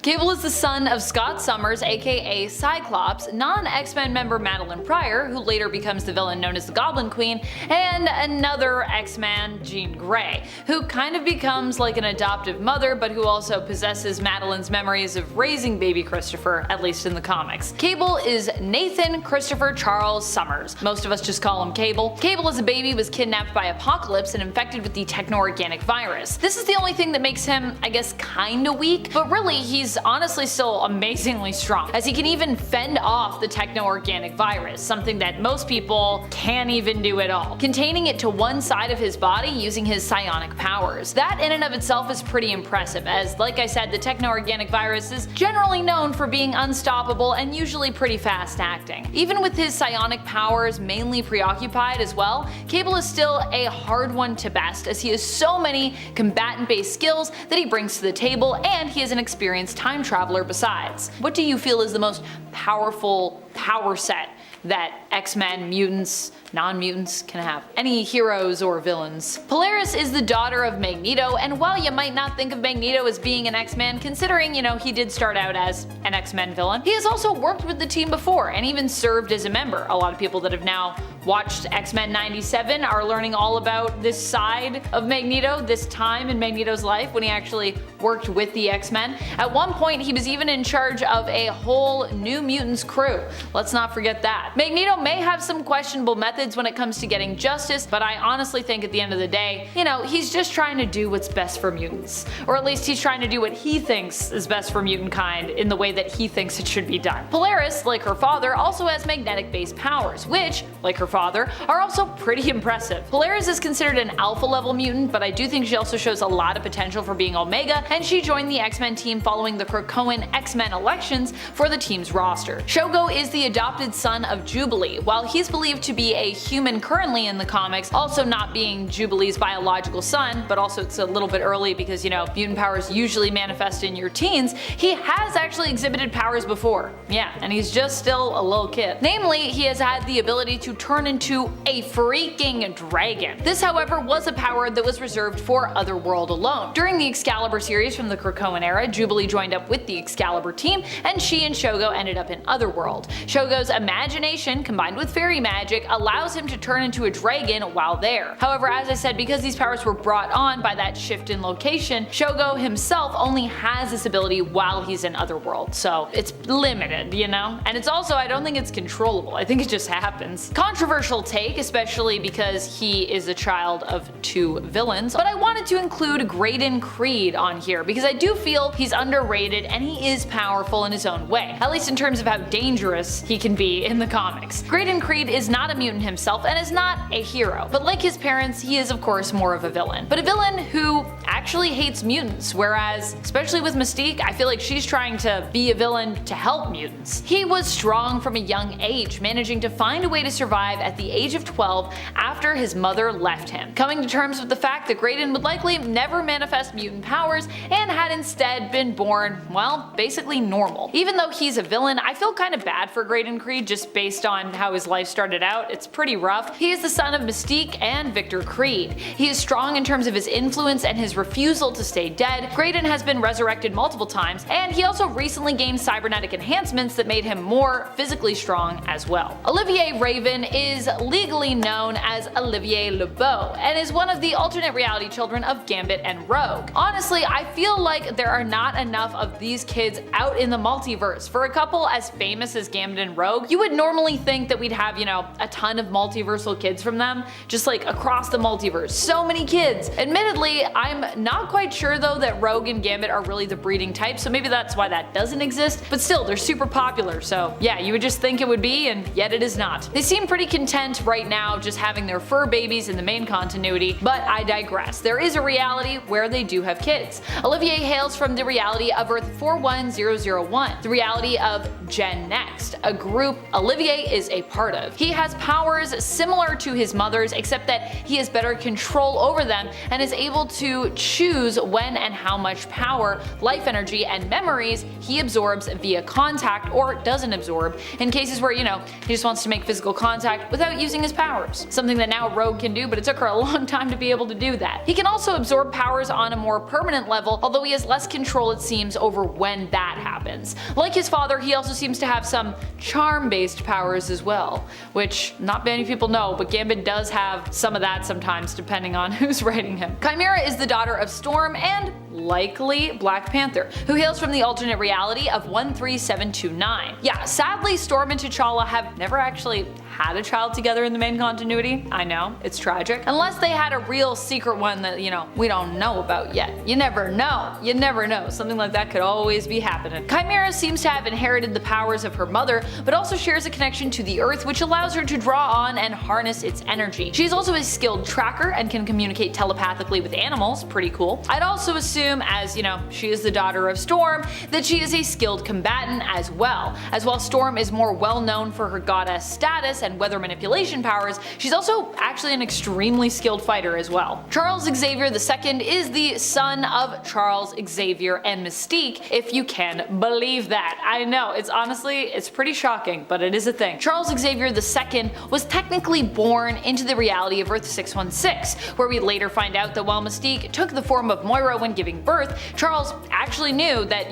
Cable is the son of Scott Summers, aka Cyclops, non-X-Men member Madeline Pryor, who later becomes the villain known as the Goblin Queen, and another X-Man, Jean Grey, who kind of becomes like an adoptive mother, but who also possesses Madeline's memories of raising baby Christopher, at least in the comics. Cable is Nathan Christopher Charles Summers. Most of us just call him Cable. Cable as a baby was kidnapped by Apocalypse and infected with the techno-organic virus. This is the only thing that makes him, I guess, kinda weak, but really he's honestly still amazingly strong, as he can even fend off the techno-organic virus, something that most people can't even do at all, containing it to one side of his body using his psionic powers. That in and of itself is pretty impressive, as like I said, the techno-organic virus is generally known for being unstoppable and usually pretty fast acting. Even with his psionic powers mainly preoccupied as well, Cable is still a hard one to best, as he has so many combatant-based skills that he brings to the table, and he is an experienced time traveler besides. What do you feel is the most powerful power set that X-Men, mutants, non-mutants can have? Any heroes or villains? Polaris is the daughter of Magneto, and while you might not think of Magneto as being an X-Man, considering, he did start out as an X-Men villain, he has also worked with the team before and even served as a member. A lot of people that have now watched X-Men 97 are learning all about this side of Magneto, this time in Magneto's life when he actually worked with the X-Men. At one point, he was even in charge of a whole New Mutants crew. Let's not forget that. Magneto may have some questionable methods when it comes to getting justice, but I honestly think at the end of the day, he's just trying to do what's best for mutants. Or at least he's trying to do what he thinks is best for mutant kind in the way that he thinks it should be done. Polaris, like her father, also has magnetic-based powers, which, like her father, are also pretty impressive. Polaris is considered an alpha level mutant, but I do think she also shows a lot of potential for being Omega, and she joined the X-Men team following the Krakoan X-Men elections for the team's roster. Shogo is the adopted son of Jubilee. While he's believed to be a human currently in the comics, also not being Jubilee's biological son, but also it's a little bit early because, mutant powers usually manifest in your teens, he has actually exhibited powers before. Yeah, and he's just still a little kid. Namely, he has had the ability to turn into a freaking dragon. This, however, was a power that was reserved for Otherworld alone. During the Excalibur series from the Krakoan era, Jubilee joined up with the Excalibur team, and she and Shogo ended up in Otherworld. Shogo's imagination, combined with fairy magic, allows him to turn into a dragon while there. However, as I said, because these powers were brought on by that shift in location, Shogo himself only has this ability while he's in Otherworld, so it's limited, And it's also, I don't think it's controllable, I think it just happens. Controversial take, especially because he is a child of two villains, but I wanted to include Graydon Creed on here because I do feel he's underrated and he is powerful in his own way, at least in terms of how dangerous he can be in the comics. Graydon Creed is not a mutant himself and is not a hero, but like his parents, he is of course more of a villain. But a villain who actually hates mutants, whereas, especially with Mystique, I feel like she's trying to be a villain to help mutants. He was strong from a young age, managing to find a way to survive at the age of 12 after his mother left him, coming to terms with the fact that Graydon would likely never manifest mutant powers and had instead been born, well, basically normal. Even though he's a villain, I feel kind of bad for Graydon Creed just based on how his life started out. It's pretty rough. He is the son of Mystique and Victor Creed. He is strong in terms of his influence and his refusal to stay dead. Graydon has been resurrected multiple times, and he also recently gained cybernetic enhancements that made him more physically strong as well. Olivier Raven is legally known as Olivier Lebeau and is one of the alternate reality children of Gambit and Rogue. Honestly, I feel like there are not enough of these kids out in the multiverse. For a couple as famous as Gambit and Rogue, you would normally think that we'd have, a ton of multiversal kids from them, just like across the multiverse. So many kids. Admittedly, I'm not quite sure though that Rogue and Gambit are really the breeding type, so maybe that's why that doesn't exist, but still, they're super popular, so yeah, you would just think it would be, and yet it is not. They seem pretty content right now just having their fur babies in the main continuity, but I digress. There is a reality where they do have kids. Olivier hails from the reality of Earth 41001, the reality of Gen Next, a group Olivier is a part of. He has powers powers similar to his mother's, except that he has better control over them and is able to choose when and how much power, life energy, and memories he absorbs via contact or doesn't absorb in cases where, he just wants to make physical contact without using his powers. Something that now Rogue can do, but it took her a long time to be able to do that. He can also absorb powers on a more permanent level, although he has less control, it seems, over when that happens. Like his father, he also seems to have some charm-based powers as well, which not many people know, but Gambit does have some of that sometimes depending on who's writing him. Chimera is the daughter of Storm and likely Black Panther, who hails from the alternate reality of 13729. Yeah, sadly Storm and T'Challa have never actually had a child together in the main continuity. I know, it's tragic. Unless they had a real secret one that, we don't know about yet. You never know. You never know. Something like that could always be happening. Chimera seems to have inherited the powers of her mother, but also shares a connection to the Earth, which allows her to draw on and harness its energy. She's also a skilled tracker and can communicate telepathically with animals. Pretty cool. I'd also assume, as she is the daughter of Storm, that she is a skilled combatant as well. As while Storm is more well known for her goddess status and weather manipulation powers, she's also actually an extremely skilled fighter as well. Charles Xavier II is the son of Charles Xavier and Mystique, if you can believe that. I know, it's pretty shocking, but it is a thing. Charles Xavier II was technically born into the reality of Earth 616, where we later find out that while Mystique took the form of Moira when giving birth, Charles actually knew that,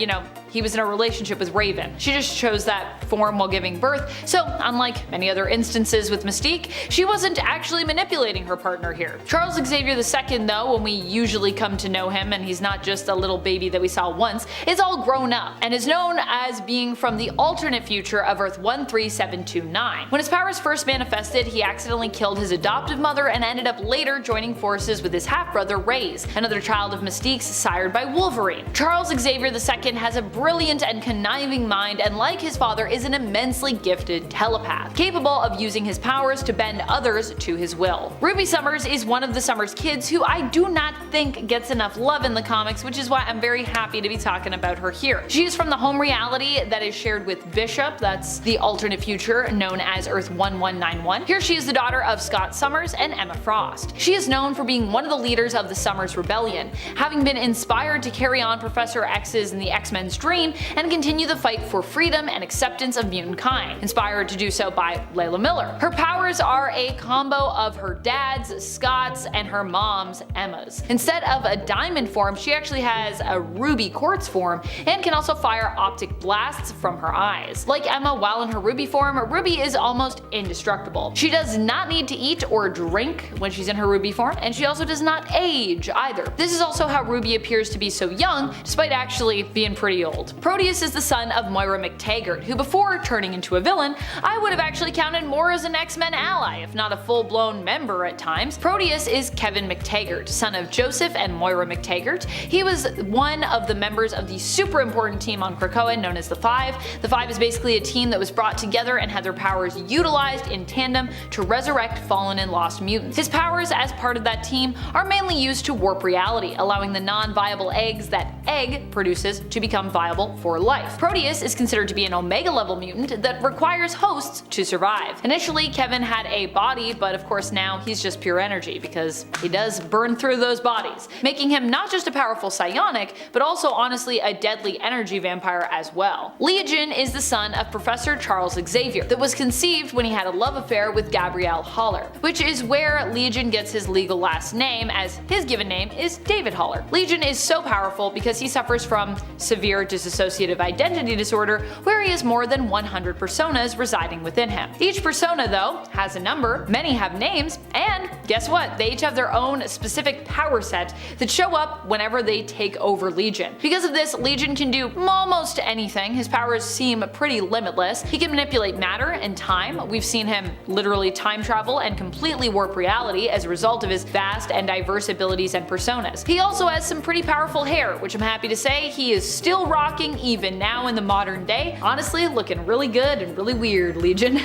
he was in a relationship with Raven. She just chose that form while giving birth, so unlike many other instances with Mystique, she wasn't actually manipulating her partner here. Charles Xavier II, though, when we usually come to know him, and he's not just a little baby that we saw once, is all grown up, and is known as being from the alternate future of Earth 13729. When his powers first manifested, he accidentally killed his adoptive mother and ended up later joining forces with his half-brother Raze, another child of Mystique's sired by Wolverine. Charles Xavier II has a brilliant and conniving mind, and like his father is an immensely gifted telepath, capable of using his powers to bend others to his will. Ruby Summers is one of the Summers kids who I do not think gets enough love in the comics, which is why I'm very happy to be talking about her here. She is from the home reality that is shared with Bishop, that's the alternate future known as Earth 1191. Here she is the daughter of Scott Summers and Emma Frost. She is known for being one of the leaders of the Summers Rebellion, having been inspired to carry on Professor X's and the X-Men's dream and continue the fight for freedom and acceptance of mutant kind, inspired to do so by Layla Miller. Her powers are a combo of her dad's, Scott's, and her mom's, Emma's. Instead of a diamond form, she actually has a ruby quartz form and can also fire optic blasts from her eyes. Like Emma, while in her ruby form, Ruby is almost indestructible. She does not need to eat or drink when she's in her ruby form, and she also does not age either. This is also how Ruby appears to be so young, despite actually being pretty old. Proteus is the son of Moira McTaggart, who before turning into a villain, I would have actually counted more as an X-Men ally, if not a full-blown member at times. Proteus is Kevin McTaggart, son of Joseph and Moira McTaggart. He was one of the members of the super important team on Krakoa known as the Five. The Five is basically a team that was brought together and had their powers utilized in tandem to resurrect fallen and lost mutants. His powers as part of that team are mainly used to warp reality, allowing the non-viable eggs that Egg produces to become viable for life. Proteus is considered to be an Omega level mutant that requires hosts to survive. Initially, Kevin had a body, but of course now he's just pure energy because he does burn through those bodies, making him not just a powerful psionic, but also honestly a deadly energy vampire as well. Legion is the son of Professor Charles Xavier that was conceived when he had a love affair with Gabrielle Haller, which is where Legion gets his legal last name, as his given name is David Haller. Legion is so powerful because he suffers from severe dissociative identity disorder, where he has more than 100 personas residing within him. Each persona, though, has a number, many have names, and guess what? They each have their own specific power set that show up whenever they take over Legion. Because of this, Legion can do almost anything. His powers seem pretty limitless. He can manipulate matter and time. We've seen him literally time travel and completely warp reality as a result of his vast and diverse abilities and personas. He also has some pretty powerful hair, which I'm happy to say he is still rocking even now in the modern day. Honestly, looking really good and really weird, Legion.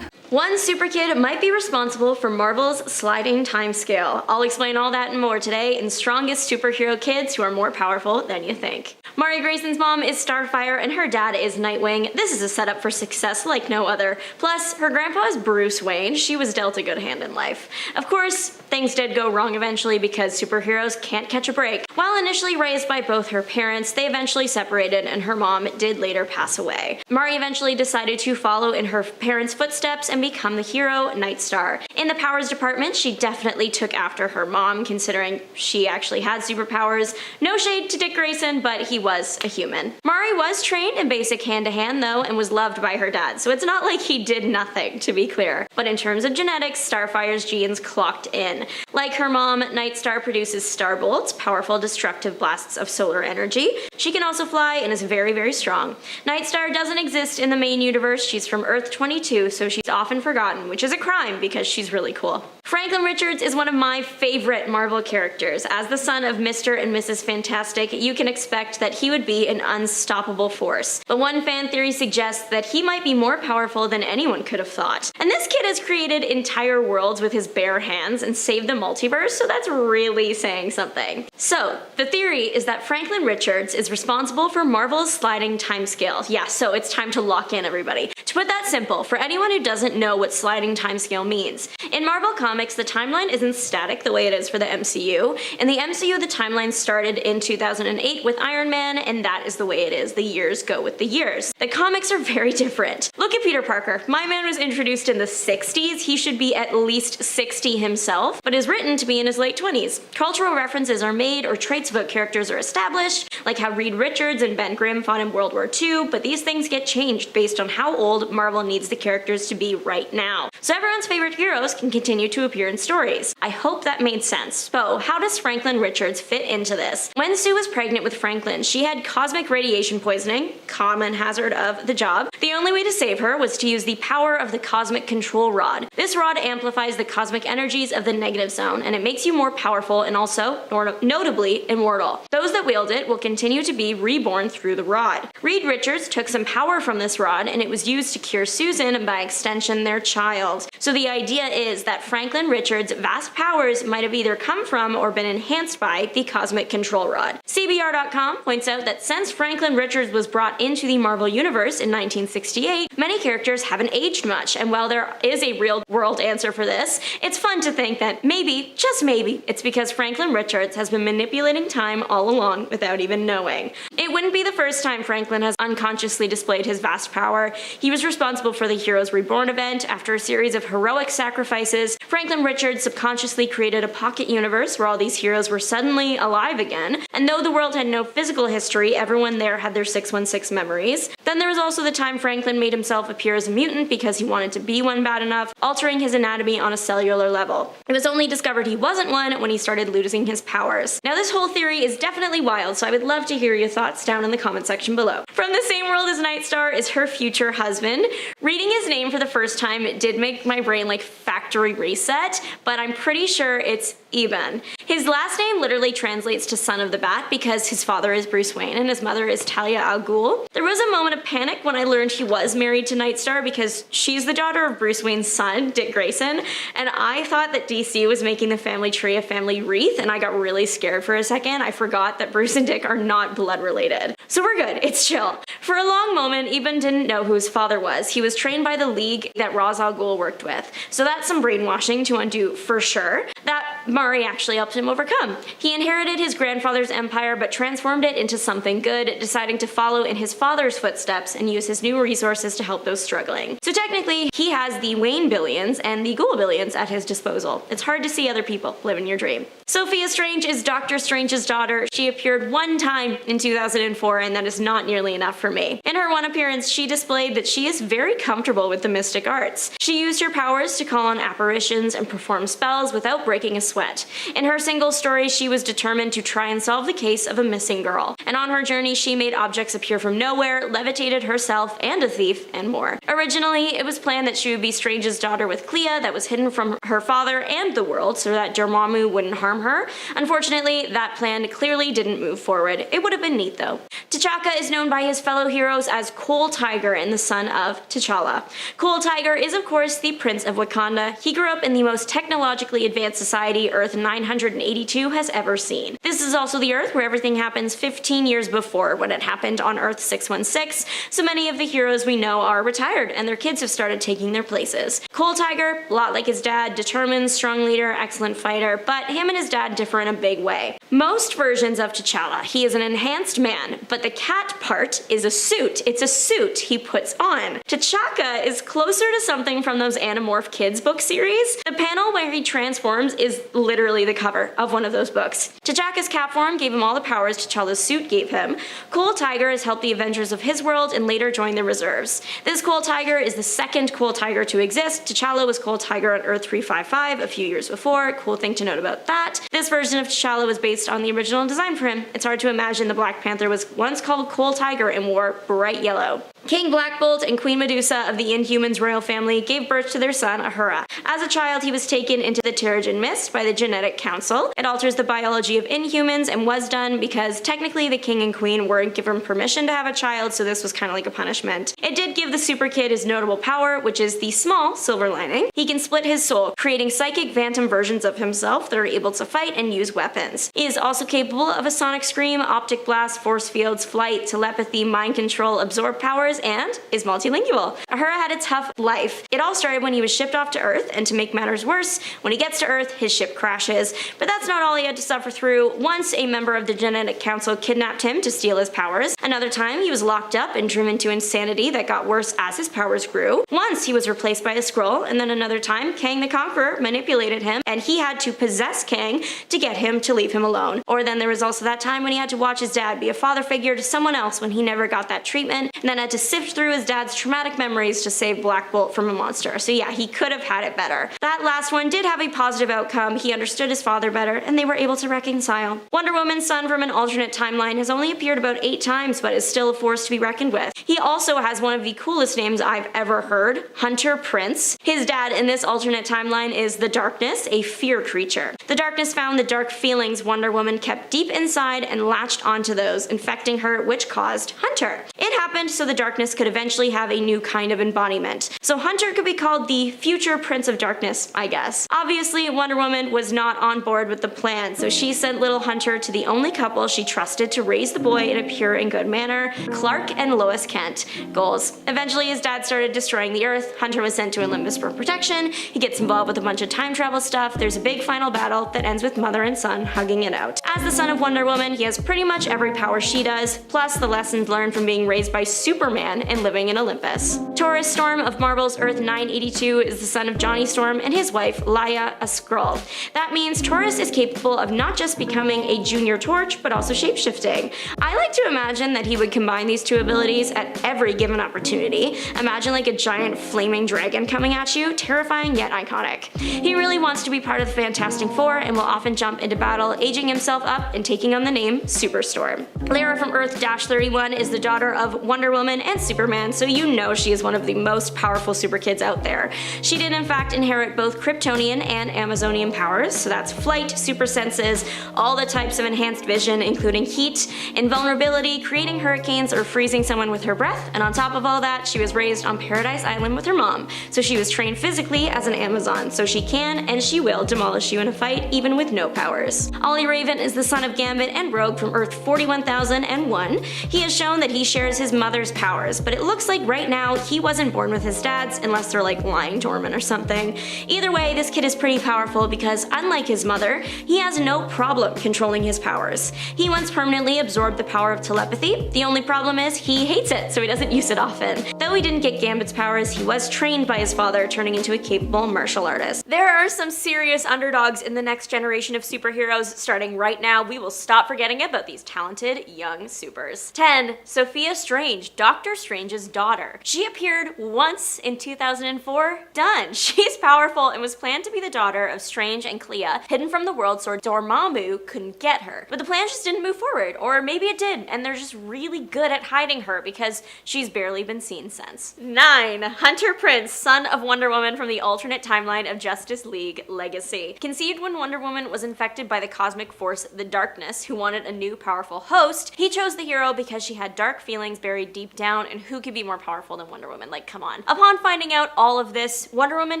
One super kid might be responsible for Marvel's sliding time scale. I'll explain all that and more today in Strongest Superhero Kids Who Are More Powerful Than You Think. Mari Grayson's mom is Starfire and her dad is Nightwing. This is a setup for success like no other. Plus, her grandpa is Bruce Wayne. She was dealt a good hand in life. Of course, things did go wrong eventually because superheroes can't catch a break. While initially raised by both her parents, they eventually separated and her mom did later pass away. Mari eventually decided to follow in her parents' footsteps and become the hero Nightstar. In the powers department, she definitely took after her mom, considering she actually had superpowers. No shade to Dick Grayson, but he was a human. Mari was trained in basic hand-to-hand though and was loved by her dad, so it's not like he did nothing, to be clear. But in terms of genetics, Starfire's genes clocked in. Like her mom, Nightstar produces starbolts, powerful destructive blasts of solar energy. She can also fly and is very, very strong. Nightstar doesn't exist in the main universe. She's from Earth 22, so she's often forgotten, which is a crime because she's really cool. Franklin Richards is one of my favorite Marvel characters. As the son of Mr. and Mrs. Fantastic, you can expect that he would be an unstoppable force. But one fan theory suggests that he might be more powerful than anyone could have thought. And this kid has created entire worlds with his bare hands and saved the multiverse, so that's really saying something. So, the theory is that Franklin Richards is responsible for Marvel's sliding timescale. Yeah, so it's time to lock in, everybody. To put that simple, for anyone who doesn't know what sliding timescale means, in Marvel Comics, the timeline isn't static the way it is for the MCU. In the MCU, the timeline started in 2008 with Iron Man, and that is the way it is. The years go with the years. The comics are very different. Look at Peter Parker. My man was introduced in the 60s. He should be at least 60 himself, but is written to be in his late 20s. Cultural references are made or traits about characters are established, like how Reed Richards and Ben Grimm fought in World War II, but these things get changed based on how old Marvel needs the characters to be right now. So everyone's favorite heroes can continue to appear in stories. I hope that made sense. So, how does Franklin Richards fit into this? When Sue was pregnant with Franklin, she had cosmic radiation poisoning, common hazard of the job. The only way to save her was to use the power of the cosmic control rod. This rod amplifies the cosmic energies of the negative zone, and it makes you more powerful and also, notably, immortal. Those that wield it will continue to be reborn through the rod. Reed Richards took some power from this rod, and it was used to cure Susan and by extension their child. So the idea is that Franklin Richards' vast powers might have either come from or been enhanced by the cosmic control rod. CBR.com points out that since Franklin Richards was brought into the Marvel Universe in 1968, many characters haven't aged much, and while there is a real-world answer for this, it's fun to think that maybe, just maybe, it's because Franklin Richards has been manipulating time all along without even knowing. It wouldn't be the first time Franklin has unconsciously displayed his vast power. He was responsible for the Heroes Reborn event. After a series of heroic sacrifices, Franklin Richards subconsciously created a pocket universe where all these heroes were suddenly alive again, and though the world had no physical history, everyone there had their 616 memories. Then there was also the time Franklin made himself appear as a mutant because he wanted to be one bad enough, altering his anatomy on a cellular level. It was only discovered he wasn't one when he started losing his powers. Now this whole theory is definitely wild, so I would love to hear your thoughts down in the comment section below. From the same world as Nightstar is her future husband. Reading his name for the first time did make my brain like factory reset, but I'm pretty sure it's Eben. His last name literally translates to son of the bat because his father is Bruce Wayne and his mother is Talia al Ghul. There was a moment of panic when I learned he was married to Nightstar because she's the daughter of Bruce Wayne's son, Dick Grayson, and I thought that DC was making the family tree a family wreath, and I got really scared for a second. I forgot that Bruce and Dick are not blood related. So we're good, it's chill. For a long moment, Eben didn't know who his father was. He was trained by the League that Ra's al Ghul worked with, so that's some brainwashing to undo for sure. That Mari actually helped him overcome. He inherited his grandfather's empire but transformed it into something good, deciding to follow in his father's footsteps and use his new resources to help those struggling. So technically, he has the Wayne billions and the Ghul billions at his disposal. It's hard to see other people living your dream. Sophia Strange is Doctor Strange's daughter. She appeared one time in 2004, and that is not nearly enough for me. In her one appearance, she displayed that she is very comfortable with the mystic arts. She used her powers to call on apparitions and perform spells without breaking a sweat. In her single story, she was determined to try and solve the case of a missing girl. And on her journey, she made objects appear from nowhere, levitated herself and a thief, and more. Originally, it was planned that she would be Strange's daughter with Clea that was hidden from her father and the world so that Dormammu wouldn't harm her. Unfortunately, that plan clearly didn't move forward. It would have been neat though. T'Chaka is known by his fellow heroes as Coal Tiger and the son of T'Challa. Coal Tiger is of course the Prince of Wakanda. He grew up in the most technologically advanced society reality Earth 982 has ever seen. This is also the Earth where everything happens 15 years before when it happened on Earth 616, so many of the heroes we know are retired and their kids have started taking their places. Coal Tiger, a lot like his dad, determined, strong leader, excellent fighter, but him and his dad differ in a big way. Most versions of T'Challa, he is an enhanced man, but the cat part is a suit. It's a suit he puts on. T'Chaka is closer to something from those Animorph Kids book series. The panel where he transforms is literally the cover of one of those books. T'Chaka's cat form gave him all the powers T'Challa's suit gave him. Coal Tiger has helped the Avengers of his world and later joined the reserves. This Coal Tiger is the second Coal Tiger to exist. T'Challa was Coal Tiger on Earth 355 a few years before. Cool thing to note about that. This version of T'Challa was based on the original design for him. It's hard to imagine the Black Panther was once called Coal Tiger and wore bright yellow. King Black Bolt and Queen Medusa of the Inhumans royal family gave birth to their son, Ahura. As a child, he was taken into the Terrigen Mist by the Genetic Council. It alters the biology of Inhumans and was done because technically the king and queen weren't given permission to have a child, so this was kind of like a punishment. It did give the super kid his notable power, which is the small silver lining. He can split his soul, creating psychic phantom versions of himself that are able to fight and use weapons. He is also capable of a sonic scream, optic blast, force fields, flight, telepathy, mind control, absorb powers, and is multilingual. Ahura had a tough life. It all started when he was shipped off to Earth, and to make matters worse, when he gets to Earth, his ship crashes. But that's not all he had to suffer through. Once, a member of the Genetic Council kidnapped him to steal his powers. Another time, he was locked up and driven to insanity that got worse as his powers grew. Once, he was replaced by a Skrull, and then another time, Kang the Conqueror manipulated him, and he had to possess Kang to get him to leave him alone. Or then there was also that time when he had to watch his dad be a father figure to someone else when he never got that treatment, and then had to sift through his dad's traumatic memories to save Black Bolt from a monster. So yeah, he could have had it better. That last one did have a positive outcome. He understood his father better, and they were able to reconcile. Wonder Woman's son from an alternate timeline has only appeared about 8 times, but is still a force to be reckoned with. He also has one of the coolest names I've ever heard, Hunter Prince. His dad in this alternate timeline is the Darkness, a fear creature. The Darkness found the dark feelings Wonder Woman kept deep inside and latched onto those, infecting her, which caused Hunter. It happened so the Darkness could eventually have a new kind of embodiment. So Hunter could be called the future Prince of Darkness, I guess. Obviously, Wonder Woman was not on board with the plan, so she sent little Hunter to the only couple she trusted to raise the boy in a pure and good manner, Clark and Lois Kent. Goals. Eventually, his dad started destroying the Earth. Hunter was sent to Olympus for protection. He gets involved with a bunch of time travel stuff. There's a big final battle that ends with mother and son hugging it out. As the son of Wonder Woman, he has pretty much every power she does, plus the lessons learned from being raised by Superman and living in Olympus. Taurus Storm of Marvel's Earth 982 is the son of Johnny Storm and his wife, Laia, a Skrull. That means Taurus is capable of not just becoming a junior Torch, but also shapeshifting. I like to imagine that he would combine these two abilities at every given opportunity. Imagine like a giant flaming dragon coming at you, terrifying yet iconic. He really wants to be part of the Fantastic Four and will often jump into battle, aging himself up and taking on the name Superstorm. Lara from Earth-31 is the daughter of Wonder Woman and Superman, so you know she is one of the most powerful super kids out there. She did in fact inherit both Kryptonian and Amazonian powers, so that's flight, super senses, all the types of enhanced vision including heat, invulnerability, creating hurricanes, or freezing someone with her breath, and on top of all that, she was raised on Paradise Island with her mom, so she was trained physically as an Amazon, so she can and she will demolish you in a fight even with no powers. Ollie Raven is the son of Gambit and Rogue from Earth 41001. He has shown that he shares his mother's powers, but it looks like right now he wasn't born with his dad's unless they're like lying dormant or something. Either way, this kid is pretty powerful because unlike his mother, he has no problem controlling his powers. He once permanently absorbed the power of telepathy. The only problem is he hates it, so he doesn't use it often. Though he didn't get Gambit's powers, he was trained by his father, turning into a capable martial artist. There are some serious underdogs in the next generation of superheroes. Starting right now, we will stop forgetting about these talented young supers. 10. Sophia Strange, Doctor Strange's daughter. She appeared once in 2004. Done. She's powerful and was planned to be the daughter of Strange and Clea, hidden from the world so Dormammu couldn't get her. But the plan just didn't move forward, or maybe it did, and they're just really good at hiding her because she's barely been seen since. 9. Hunter Prince, son of Wonder Woman from the alternate timeline of Justice League Legacy. Conceived when Wonder Woman was infected by the cosmic force, the Darkness, who wanted a new powerful host, he chose the hero because she had dark feelings buried deep down down, and who could be more powerful than Wonder Woman? Like, come on. Upon finding out all of this, Wonder Woman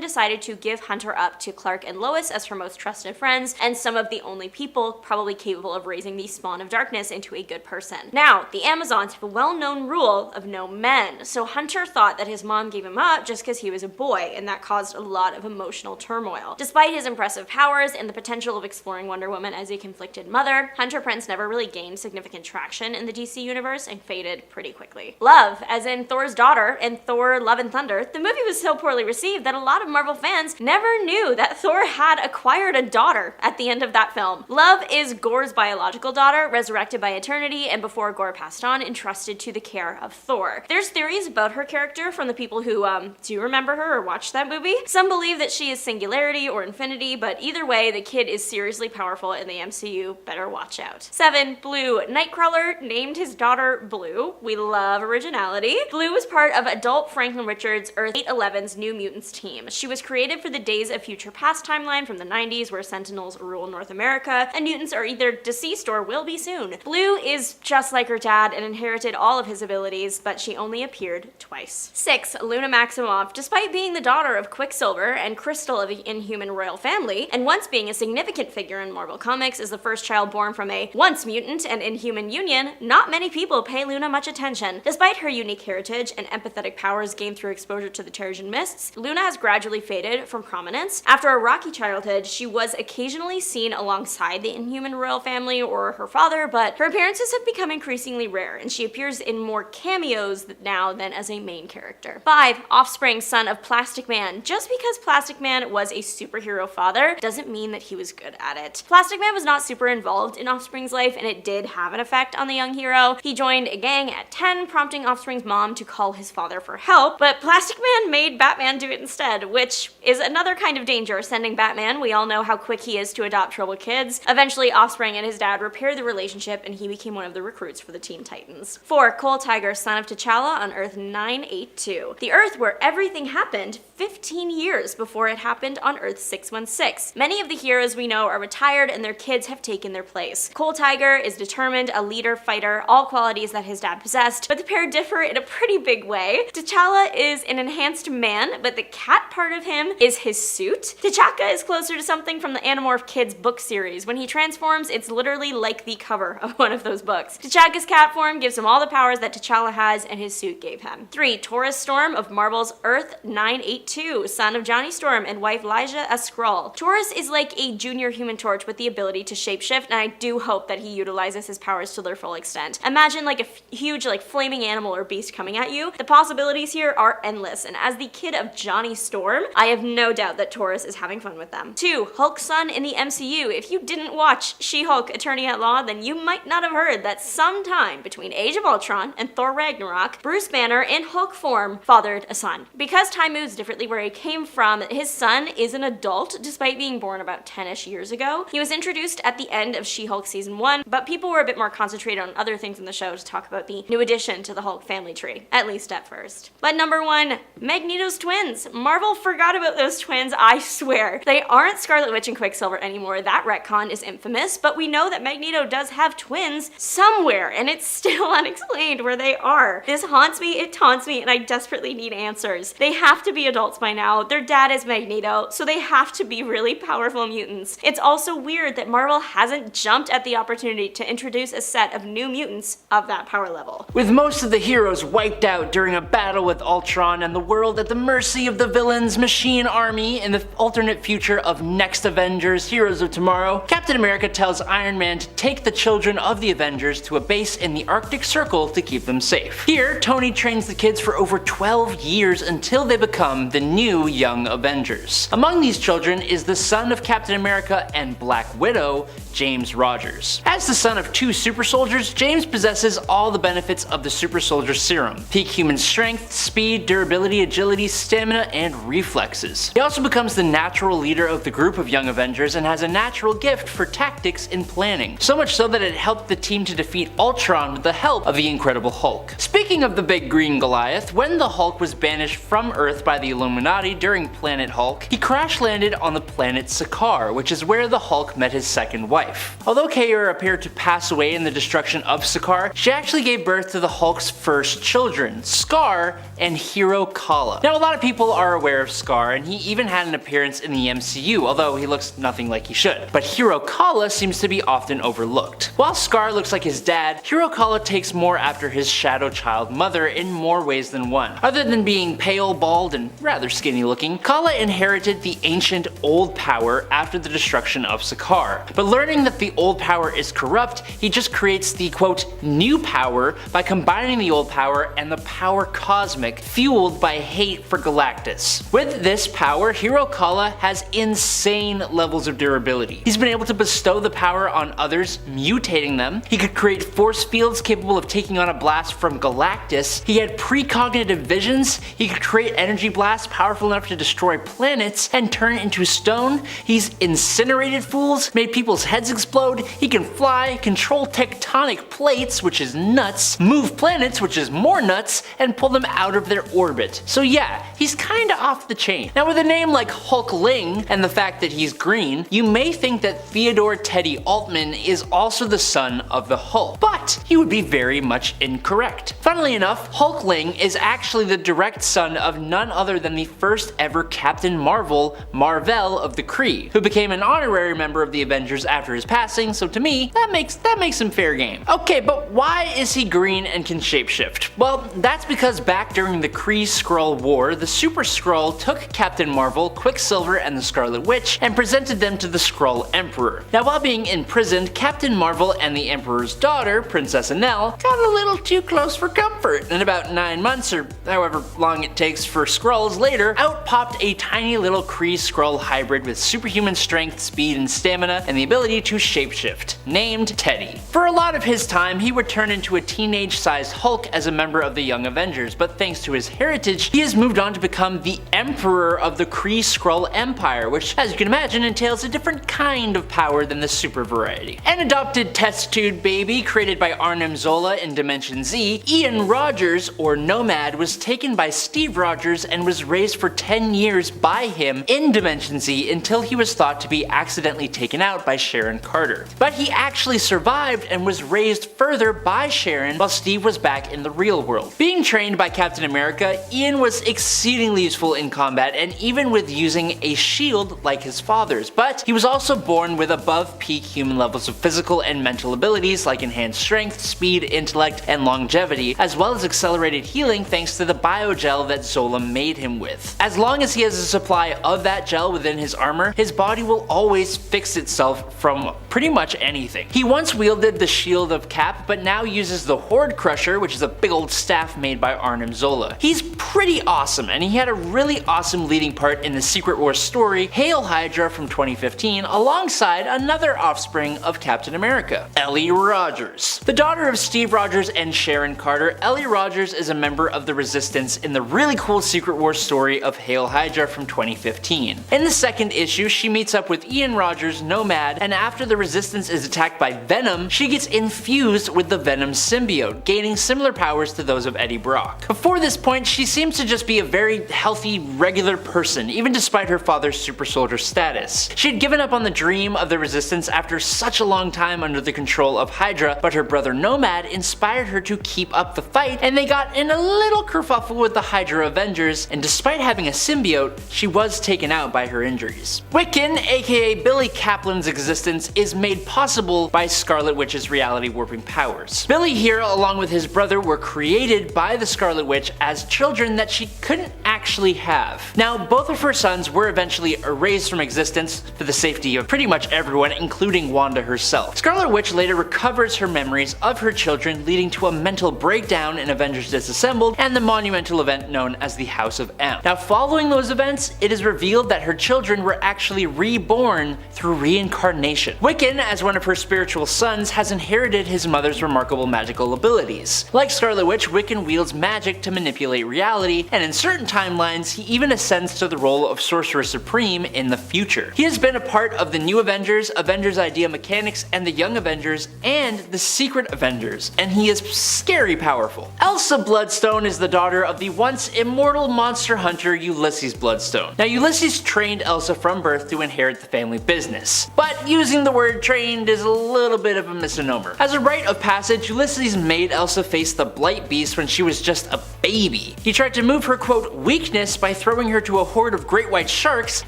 decided to give Hunter up to Clark and Lois as her most trusted friends, and some of the only people probably capable of raising the spawn of darkness into a good person. Now, the Amazons have a well-known rule of no men, so Hunter thought that his mom gave him up just because he was a boy, and that caused a lot of emotional turmoil. Despite his impressive powers and the potential of exploring Wonder Woman as a conflicted mother, Hunter Prince never really gained significant traction in the DC universe and faded pretty quickly. Love, as in Thor's daughter in Thor: Love and Thunder, the movie was so poorly received that a lot of Marvel fans never knew that Thor had acquired a daughter at the end of that film. Love is Gorr's biological daughter, resurrected by eternity, and before Gorr passed on, entrusted to the care of Thor. There's theories about her character from the people who, do remember her or watched that movie? Some believe that she is Singularity or Infinity, but either way, the kid is seriously powerful in the MCU, better watch out. 7. Blue. Nightcrawler named his daughter Blue. We love originality. Blue was part of adult Franklin Richards' Earth 811's New Mutants team. She was created for the Days of Future Past timeline from the 90s, where Sentinels rule North America, and mutants are either deceased or will be soon. Blue is just like her dad and inherited all of his abilities, but she only appeared twice. 6. Luna Maximoff. Despite being the daughter of Quicksilver and Crystal of the Inhuman royal family, and once being a significant figure in Marvel Comics as the first child born from a once mutant and Inhuman union, not many people pay Luna much attention. Despite her unique heritage and empathetic powers gained through exposure to the Terrigen Mists, Luna has gradually faded from prominence. After a rocky childhood, she was occasionally seen alongside the Inhuman royal family or her father, but her appearances have become increasingly rare, and she appears in more cameos now than as a main character. 5. Offspring, son of Plastic Man. Just because Plastic Man was a superhero father doesn't mean that he was good at it. Plastic Man was not super involved in Offspring's life, and it did have an effect on the young hero. He joined a gang at 10, prompting Offspring's mom to call his father for help, but Plastic Man made Batman do it instead, which is another kind of danger. Sending Batman, we all know how quick he is to adopt troubled kids. Eventually, Offspring and his dad repaired the relationship, and he became one of the recruits for the Teen Titans. 4. Cole Tiger, son of T'Challa on Earth 982. The Earth where everything happened 15 years before it happened on Earth 616. Many of the heroes we know are retired and their kids have taken their place. Cole Tiger is determined, a leader, fighter, all qualities that his dad possessed, but the pair differ in a pretty big way. T'Challa is an enhanced man, but the cat part of him is his suit. T'Chaka is closer to something from the Animorph Kids book series. When he transforms, it's literally like the cover of one of those books. T'Chaka's cat form gives him all the powers that T'Challa has, and his suit gave him. 3. Taurus Storm of Marvel's Earth 982, son of Johnny Storm and wife Lyja, a Skrull. Taurus is like a junior Human Torch with the ability to shapeshift, and I do hope that he utilizes his powers to their full extent. Imagine like a huge flaming animal or beast coming at you. The possibilities here are endless, and as the kid of Johnny Storm, I have no doubt that Taurus is having fun with them. 2. Hulk's son in the MCU. If you didn't watch She-Hulk Attorney at Law, then you might not have heard that sometime between Age of Ultron and Thor Ragnarok, Bruce Banner in Hulk form fathered a son. Because time moves differently where he came from, his son is an adult despite being born about 10-ish years ago. He was introduced at the end of She-Hulk season 1, but people were a bit more concentrated on other things in the show to talk about the new addition to the Hulk family tree, at least at first. But number 1, Magneto's twins. Marvel forgot about those twins, I swear. They aren't Scarlet Witch and Quicksilver anymore. That retcon is infamous, but we know that Magneto does have twins somewhere, and it's still unexplained where they are. This haunts me, it taunts me, and I desperately need answers. They have to be adults by now. Their dad is Magneto, so they have to be really powerful mutants. It's also weird that Marvel hasn't jumped at the opportunity to introduce a set of new mutants of that power level. With most of the heroes wiped out during a battle with Ultron and the world at the mercy of the villain's machine army in the alternate future of Next Avengers Heroes of Tomorrow, Captain America tells Iron Man to take the children of the Avengers to a base in the Arctic Circle to keep them safe. Here, Tony trains the kids for over 12 years until they become the new Young Avengers. Among these children is the son of Captain America and Black Widow, James Rogers. As the son of 2 super soldiers, James possesses all the benefits of the super soldier serum: peak human strength, speed, durability, agility, stamina, and reflexes. He also becomes the natural leader of the group of Young Avengers and has a natural gift for tactics and planning, so much so that it helped the team to defeat Ultron with the help of the Incredible Hulk. Speaking of the big green Goliath, when the Hulk was banished from Earth by the Illuminati during Planet Hulk, he crash landed on the planet Skaar, which is where the Hulk met his second wife. Although Kaora appeared to pass away in the destruction of Skaar, she actually gave birth to the Hulk's first first children, Skaar and Hiro-Kala. Now a lot of people are aware of Skaar, and he even had an appearance in the MCU, although he looks nothing like he should. But Hiro-Kala seems to be often overlooked. While Skaar looks like his dad, Hiro-Kala takes more after his shadow child mother in more ways than one. Other than being pale, bald, and rather skinny looking, Kala inherited the ancient old power after the destruction of Skaar. But learning that the old power is corrupt, he just creates the quote new power by combining the old power and the power cosmic, fueled by hate for Galactus. With this power, Hiro-Kala has insane levels of durability. He's been able to bestow the power on others, mutating them. He could create force fields capable of taking on a blast from Galactus. He had precognitive visions. He could create energy blasts powerful enough to destroy planets and turn into stone. He's incinerated fools, made people's heads explode. He can fly, control tectonic plates, which is nuts, move planets, which is more nuts, and pull them out of their orbit. So yeah, he's kinda off the chain. Now with a name like Hulkling and the fact that he's green, you may think that Theodore Teddy Altman is also the son of the Hulk, but he would be very much incorrect. Funnily enough, Hulkling is actually the direct son of none other than the first ever Captain Marvel, Marvel of the Kree, who became an honorary member of the Avengers after his passing, so to me, that makes him fair game. Okay, but why is he green and can shapeshift? Well, that's because back during the Kree-Skrull War, the Super Skrull took Captain Marvel, Quicksilver, and the Scarlet Witch and presented them to the Skrull Emperor. Now while being imprisoned, Captain Marvel and the Emperor's daughter, Princess Anel, got a little too close for comfort, and about 9 months or however long it takes for Skrulls later, out popped a tiny little Kree-Skrull hybrid with superhuman strength, speed, and stamina, and the ability to shapeshift, named Teddy. For a lot of his time, he would turn into a teenage-sized Hulk as a member of the Young Avengers, but thanks to his heritage, he has moved on to become the Emperor of the Kree-Skrull Empire, which, as you can imagine, entails a different kind of power than the super variety. An adopted test tube baby created by Arnim Zola in Dimension Z, Ian Rogers, or Nomad, was taken by Steve Rogers and was raised for 10 years by him in Dimension Z until he was thought to be accidentally taken out by Sharon Carter. But he actually survived and was raised further by Sharon while Steve was back in the real world. Being trained by Captain America, Ian was exceedingly useful in combat and even with using a shield like his father's, but he was also born with above peak human levels of physical and mental abilities like enhanced strength, speed, intellect, and longevity, as well as accelerated healing thanks to the biogel that Zola made him with. As long as he has a supply of that gel within his armor, his body will always fix itself from pretty much anything. He once wielded the shield of Cap, but now uses the Horde Crusher, which is a big old staff made by Arnim Zola. He's pretty awesome, and he had a really awesome leading part in the Secret Wars story, Hail Hydra from 2015, alongside another offspring of Captain America, Ellie Rogers. The daughter of Steve Rogers and Sharon Carter, Ellie Rogers is a member of the Resistance in the really cool Secret Wars story of Hail Hydra from 2015. In the second issue, she meets up with Ian Rogers, Nomad, and after the Resistance is attacked by Venom, she gets infused with the Venom symbiote, gaining similar powers to those of Eddie Brock. Before this point, she seems to just be a very healthy, regular person, even despite her father's super soldier status. She had given up on the dream of the Resistance after such a long time under the control of Hydra, but her brother Nomad inspired her to keep up the fight, and they got in a little kerfuffle with the Hydra Avengers, and despite having a symbiote, she was taken out by her injuries. Wiccan, aka Billy Kaplan's existence, is made possible by Scarlet Witch's reality warping powers. Billy here, along with his brother, were created by the Scarlet Witch as children that she couldn't actually have. Now, both of her sons were eventually erased from existence for the safety of pretty much everyone, including Wanda herself. Scarlet Witch later recovers her memories of her children, leading to a mental breakdown in Avengers Disassembled and the monumental event known as the House of M. Now, following those events, it is revealed that her children were actually reborn through reincarnation. Wiccan, as one of her spiritual sons, has inherited his mother's remarkable magical abilities. Like Scarlet Witch, Wiccan wields magic to manipulate reality, and in certain timelines, he even ascends to the role of Sorcerer Supreme in the future. He has been a part of the New Avengers, Avengers Idea Mechanics, and the Young Avengers, and the Secret Avengers, and he is scary powerful. Elsa Bloodstone is the daughter of the once immortal monster hunter Ulysses Bloodstone. Now, Ulysses trained Elsa from birth to inherit the family business, but using the word trained is a little bit of a misnomer. As a rite of passage, Ulysses made Elsa face face the Blight Beast when she was just a baby. He tried to move her quote weakness by throwing her to a horde of great white sharks,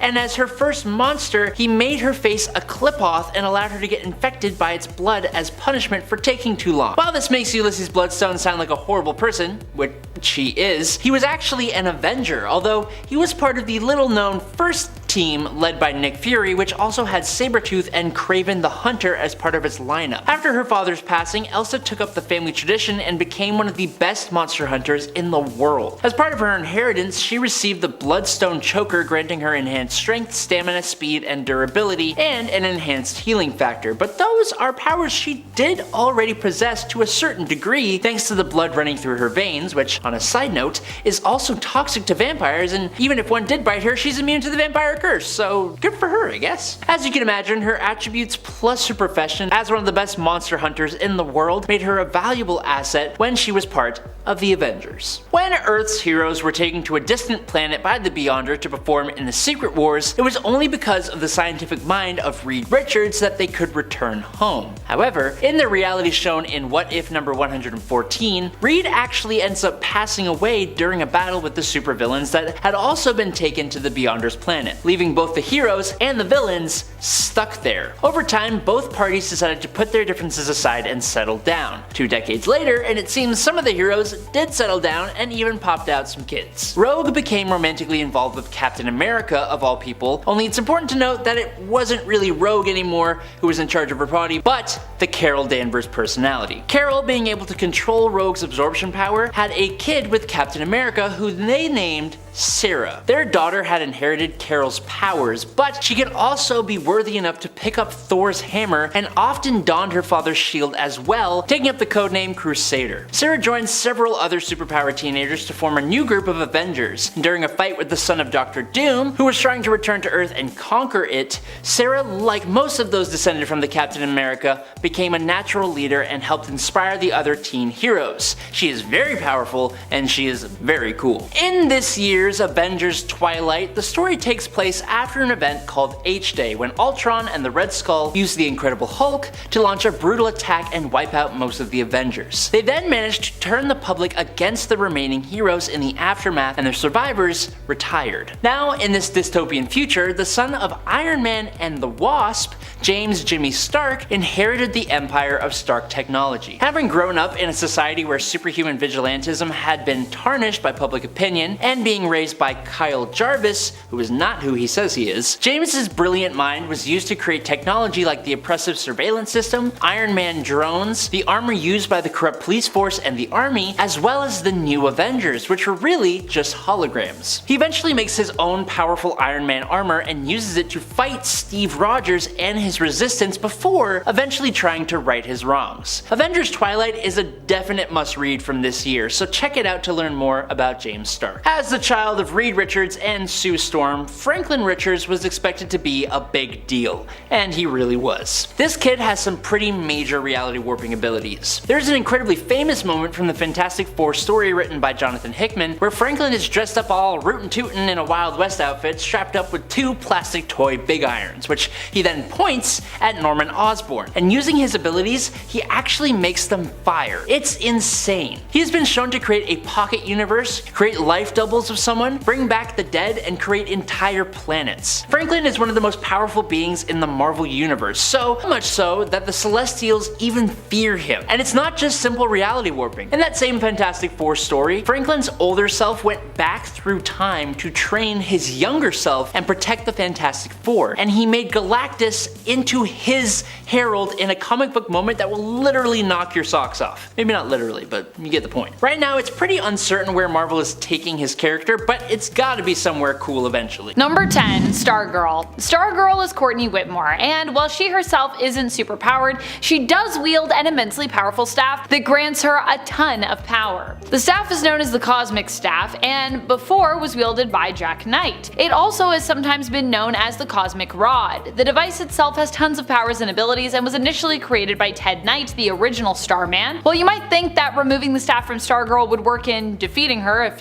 and as her first monster, he made her face a Clipoth and allowed her to get infected by its blood as punishment for taking too long. While this makes Ulysses Bloodstone sound like a horrible person, which he is, he was actually an Avenger, although he was part of the little-known first team led by Nick Fury, which also had Sabretooth and Kraven the Hunter as part of its lineup. After her father's passing, Elsa took up the family tradition and became one of the best monster hunters in the world. As part of her inheritance, she received the Bloodstone Choker, granting her enhanced strength, stamina, speed, and durability, and an enhanced healing factor, but those are powers she did already possess to a certain degree thanks to the blood running through her veins, which, on a side note, is also toxic to vampires, and even if one did bite her, she's immune to the vampire curse, so good for her, I guess. As you can imagine, her attributes plus her profession as one of the best monster hunters in the world made her a valuable asset when she was part of the Avengers. When Earth's heroes were taken to a distant planet by the Beyonder to perform in the Secret Wars, it was only because of the scientific mind of Reed Richards that they could return home. However, in the reality shown in What If number 114, Reed actually ends up passing away during a battle with the supervillains that had also been taken to the Beyonder's planet, leaving both the heroes and the villains stuck there. Over time, both parties decided to put their differences aside and settle down. 2 decades later, and it seems some of the heroes did settle down and even popped out some kids. Rogue became romantically involved with Captain America of all people, only it's important to note that it wasn't really Rogue anymore who was in charge of her body, but the Carol Danvers personality. Carol, being able to control Rogue's absorption power, had a kid with Captain America who they named Sarah. Their daughter had inherited Carol's powers, but she could also be worthy enough to pick up Thor's hammer and often donned her father's shield as well, taking up the codename Crusader. Sarah joined several other superpowered teenagers to form a new group of Avengers. During a fight with the son of Dr. Doom, who was trying to return to Earth and conquer it, Sarah, like most of those descended from the Captain America, became a natural leader and helped inspire the other teen heroes. She is very powerful and she is very cool. In this year's Avengers Twilight, the story takes place after an event called H-Day, when Ultron and the Red Skull used the Incredible Hulk to launch a brutal attack and wipe out most of the Avengers. They then managed to turn the public against the remaining heroes in the aftermath, and their survivors retired. Now, in this dystopian future, the son of Iron Man and the Wasp, James Jimmy Stark, inherited the empire of Stark technology. Having grown up in a society where superhuman vigilantism had been tarnished by public opinion, and being raised by Kyle Jarvis, who is not who he says he is, James's brilliant mind was used to create technology like the oppressive surveillance system, Iron Man drones, the armor used by the corrupt police force and the army, as well as the new Avengers, which were really just holograms. He eventually makes his own powerful Iron Man armor and uses it to fight Steve Rogers and his resistance before eventually trying to right his wrongs. Avengers Twilight is a definite must-read from this year, so check it out to learn more about James Stark. As the child of Reed Richards and Sue Storm, Franklin Richards was expected to be a big deal, and he really was. This kid has some pretty major reality warping abilities. There's an incredibly famous moment from the Fantastic Four story written by Jonathan Hickman, where Franklin is dressed up all rootin' tootin' in a Wild West outfit, strapped up with 2 plastic toy big irons, which he then points at Norman Osborn, and using his abilities, he actually makes them fire. It's insane. He has been shown to create a pocket universe, create life doubles of someone, bring back the dead, and create entire planets. Franklin is one of the most powerful beings in the Marvel universe, so much so that the Celestials even fear him. And it's not just simple reality warping. In that same Fantastic Four story, Franklin's older self went back through time to train his younger self and protect the Fantastic Four, and he made Galactus into his herald in a comic book moment that will literally knock your socks off. Maybe not literally, but you get the point. Right now, it's pretty uncertain where Marvel is taking his character, but it's gotta be somewhere cool eventually. Number 10, Stargirl. Stargirl is Courtney Whitmore, and while she herself isn't superpowered, she does wield an immensely powerful staff that grants her a ton of power. The staff is known as the Cosmic Staff, and before was wielded by Jack Knight. It also has sometimes been known as the Cosmic Rod. The device itself has tons of powers and abilities and was initially created by Ted Knight, the original Starman. While you might think that removing the staff from Stargirl would work in defeating her if,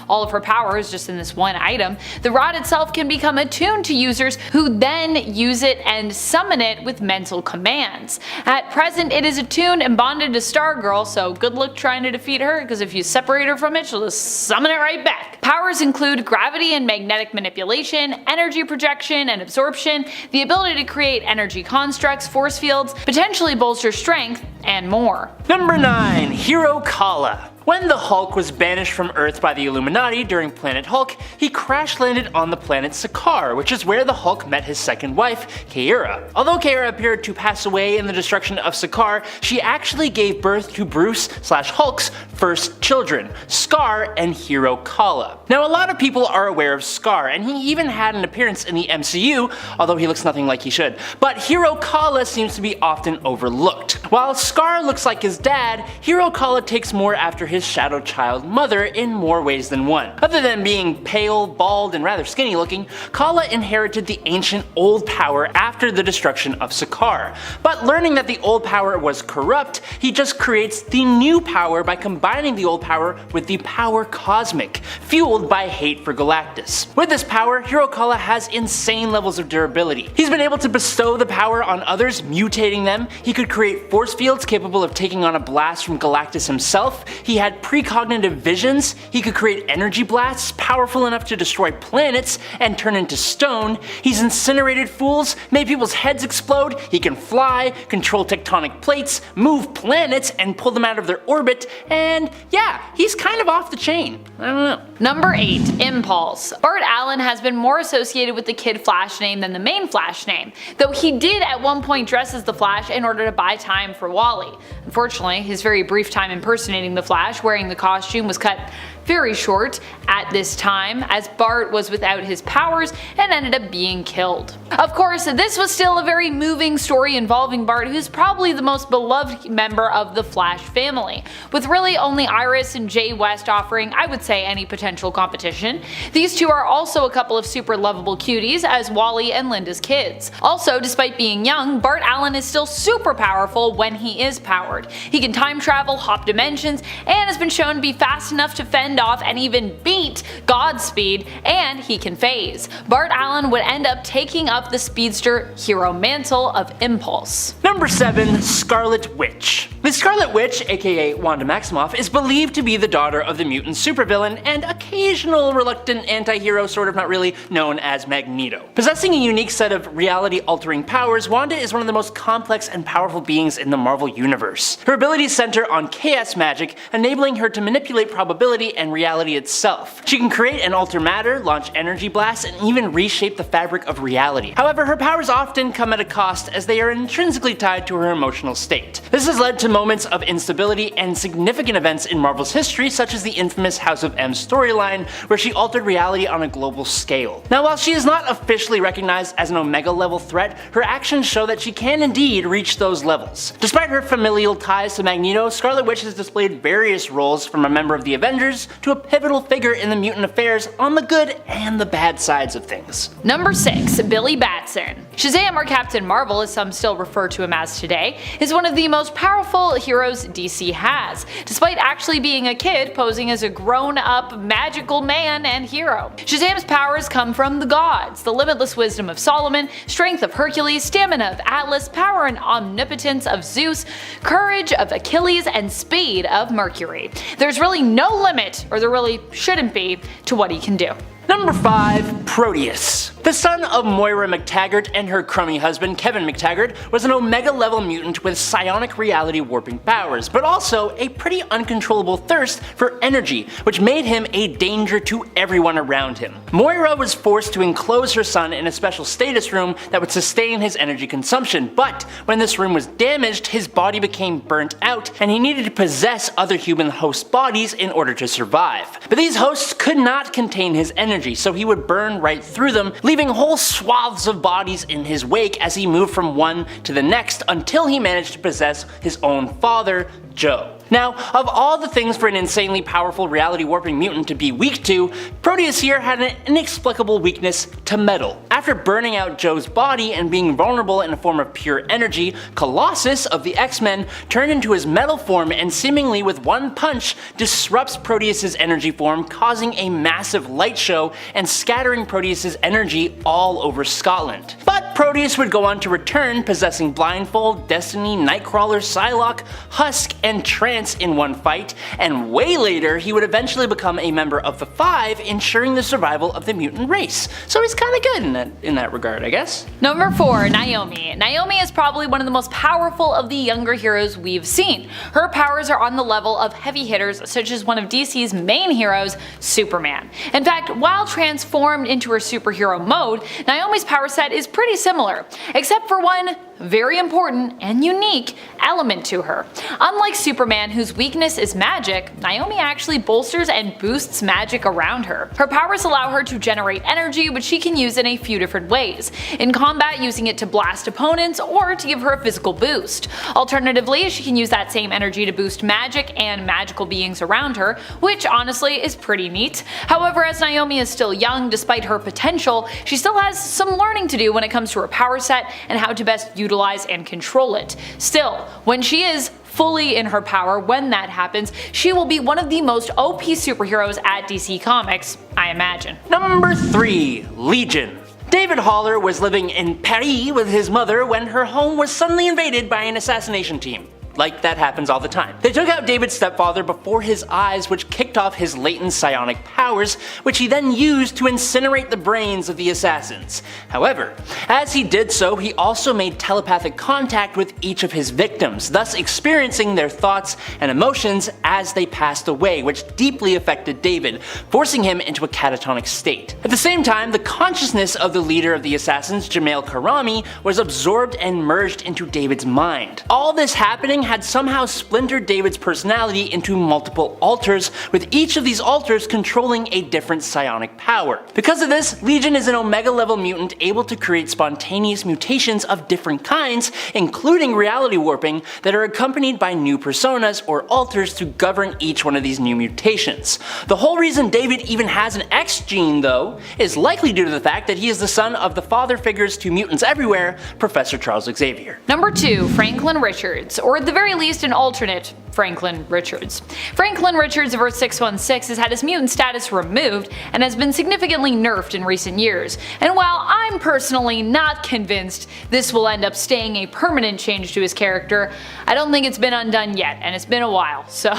all of her power is just in this one item, the rod itself can can become attuned to users who then use it and summon it with mental commands. At present, it is attuned and bonded to Stargirl, so good luck trying to defeat her, because if you separate her from it, she'll just summon it right back. Powers include gravity and magnetic manipulation, energy projection and absorption, the ability to create energy constructs, force fields, potentially bolster strength, and more. Number 9. Hiro-Kala. When the Hulk was banished from Earth by the Illuminati during Planet Hulk, he crash-landed on the planet Skaar, which is where the Hulk met his second wife, Kaira. Although Kaira appeared to pass away in the destruction of Skaar, she actually gave birth to Bruce/Hulk's first children, Skaar and Hiro-Kala. Now, a lot of people are aware of Skaar, and he even had an appearance in the MCU, although he looks nothing like he should. But Hiro-Kala seems to be often overlooked. While Skaar looks like his dad, Hiro-Kala takes more after his shadow child mother in more ways than one. Other than being pale, bald, and rather skinny looking, Kala inherited the ancient old power after the destruction of Skaar. But learning that the old power was corrupt, he just creates the new power by combining the old power with the power cosmic, fueled by hate for Galactus. With this power, Hiro-Kala has insane levels of durability. He's been able to bestow the power on others, mutating them. He could create force fields capable of taking on a blast from Galactus himself. He had precognitive visions. He could create energy blasts powerful enough to destroy planets and turn into stone. He's incinerated fools, made people's heads explode. He can fly, control tectonic plates, move planets, and pull them out of their orbit. And yeah, he's kind of off the chain. I don't know. Number 8. Impulse. Bart Allen has been more associated with the Kid Flash name than the main Flash name, though he did at one point dress as the Flash in order to buy time for Wally. Unfortunately, his very brief time impersonating the Flash wearing the costume was cut very short at this time, as Bart was without his powers and ended up being killed. Of course, this was still a very moving story involving Bart, who's probably the most beloved member of the Flash family, with really only Iris and Jay West offering, I would say, any potential competition. These two are also a couple of super lovable cuties as Wally and Linda's kids. Also, despite being young, Bart Allen is still super powerful when he is powered. He can time travel, hop dimensions, and has been shown to be fast enough to fend off and even beat Godspeed, and he can phase. Bart Allen would end up taking up the speedster hero mantle of Impulse. Number 7. Scarlet Witch. The Scarlet Witch, aka Wanda Maximoff, is believed to be the daughter of the mutant supervillain and occasional reluctant anti-hero, sort of not really, known as Magneto. Possessing a unique set of reality-altering powers, Wanda is one of the most complex and powerful beings in the Marvel Universe. Her abilities center on chaos magic, enabling her to manipulate probability and reality itself. She can create and alter matter, launch energy blasts, and even reshape the fabric of reality. However, her powers often come at a cost, as they are intrinsically tied to her emotional state. This has led to moments of instability and significant events in Marvel's history, such as the infamous House of M storyline, where she altered reality on a global scale. Now, while she is not officially recognized as an Omega level threat, her actions show that she can indeed reach those levels. Despite her familial ties to Magneto, Scarlet Witch has displayed various roles, from a member of the Avengers to a pivotal figure in the mutant affairs on the good and the bad sides of things. Number 6. Billy Batson. Shazam, or Captain Marvel as some still refer to him as today, is one of the most powerful heroes DC has, despite actually being a kid posing as a grown-up magical man and hero. Shazam's powers come from the gods, the limitless wisdom of Solomon, strength of Hercules, stamina of Atlas, power and omnipotence of Zeus, courage of Achilles, and speed of Mercury. There's really no limit, or there really shouldn't be, to what he can do. Number 5. Proteus. The son of Moira McTaggart and her crummy husband Kevin McTaggart was an Omega level mutant with psionic reality warping powers, but also a pretty uncontrollable thirst for energy, which made him a danger to everyone around him. Moira was forced to enclose her son in a special status room that would sustain his energy consumption, but when this room was damaged, his body became burnt out and he needed to possess other human host bodies in order to survive. But these hosts could not contain his energy, so he would burn right through them, leaving whole swaths of bodies in his wake as he moved from one to the next until he managed to possess his own father, Joe. Now, of all the things for an insanely powerful reality warping mutant to be weak to, Proteus here had an inexplicable weakness to metal. After burning out Joe's body and being vulnerable in a form of pure energy, Colossus of the X-Men turned into his metal form and seemingly with one punch disrupts Proteus' energy form, causing a massive light show and scattering Proteus' energy all over Scotland. But Proteus would go on to return, possessing Blindfold, Destiny, Nightcrawler, Psylocke, Husk, and Trance in one fight, and way later he would eventually become a member of the Five, ensuring the survival of the mutant race. So he's kinda good in that regard, I guess. Number 4, Naomi. Naomi is probably one of the most powerful of the younger heroes we've seen. Her powers are on the level of heavy hitters such as one of DC's main heroes, Superman. In fact, while transformed into her superhero mode, Naomi's power set is pretty similar, except for one very important and unique element to her. Unlike Superman, whose weakness is magic, Naomi actually bolsters and boosts magic around her. Her powers allow her to generate energy, which she can use in a few different ways. In combat, using it to blast opponents or to give her a physical boost. Alternatively, she can use that same energy to boost magic and magical beings around her, which honestly is pretty neat. However, as Naomi is still young, despite her potential, she still has some learning to do when it comes to her power set and how to best utilize and control it. Still, when she is fully in her power, when that happens, she will be one of the most OP superheroes at DC Comics, I imagine. Number 3, Legion. David Haller was living in Paris with his mother when her home was suddenly invaded by an assassination team. Like that happens all the time. They took out David's stepfather before his eyes, which kicked off his latent psionic powers, which he then used to incinerate the brains of the assassins. However, as he did so, he also made telepathic contact with each of his victims, thus experiencing their thoughts and emotions as they passed away, which deeply affected David, forcing him into a catatonic state. At the same time, the consciousness of the leader of the assassins, Jamail Karami, was absorbed and merged into David's mind. All this happening had somehow splintered David's personality into multiple alters, with each of these alters controlling a different psionic power. Because of this, Legion is an Omega level mutant able to create spontaneous mutations of different kinds, including reality warping, that are accompanied by new personas or alters to govern each one of these new mutations. The whole reason David even has an X gene, though, is likely due to the fact that he is the son of the father figures to mutants everywhere, Professor Charles Xavier. Number 2, Franklin Richards, or at the very least an alternate Franklin Richards. Franklin Richards of Earth 616 has had his mutant status removed and has been significantly nerfed in recent years, and while I'm personally not convinced this will end up staying a permanent change to his character, I don't think it's been undone yet, and it's been a while, so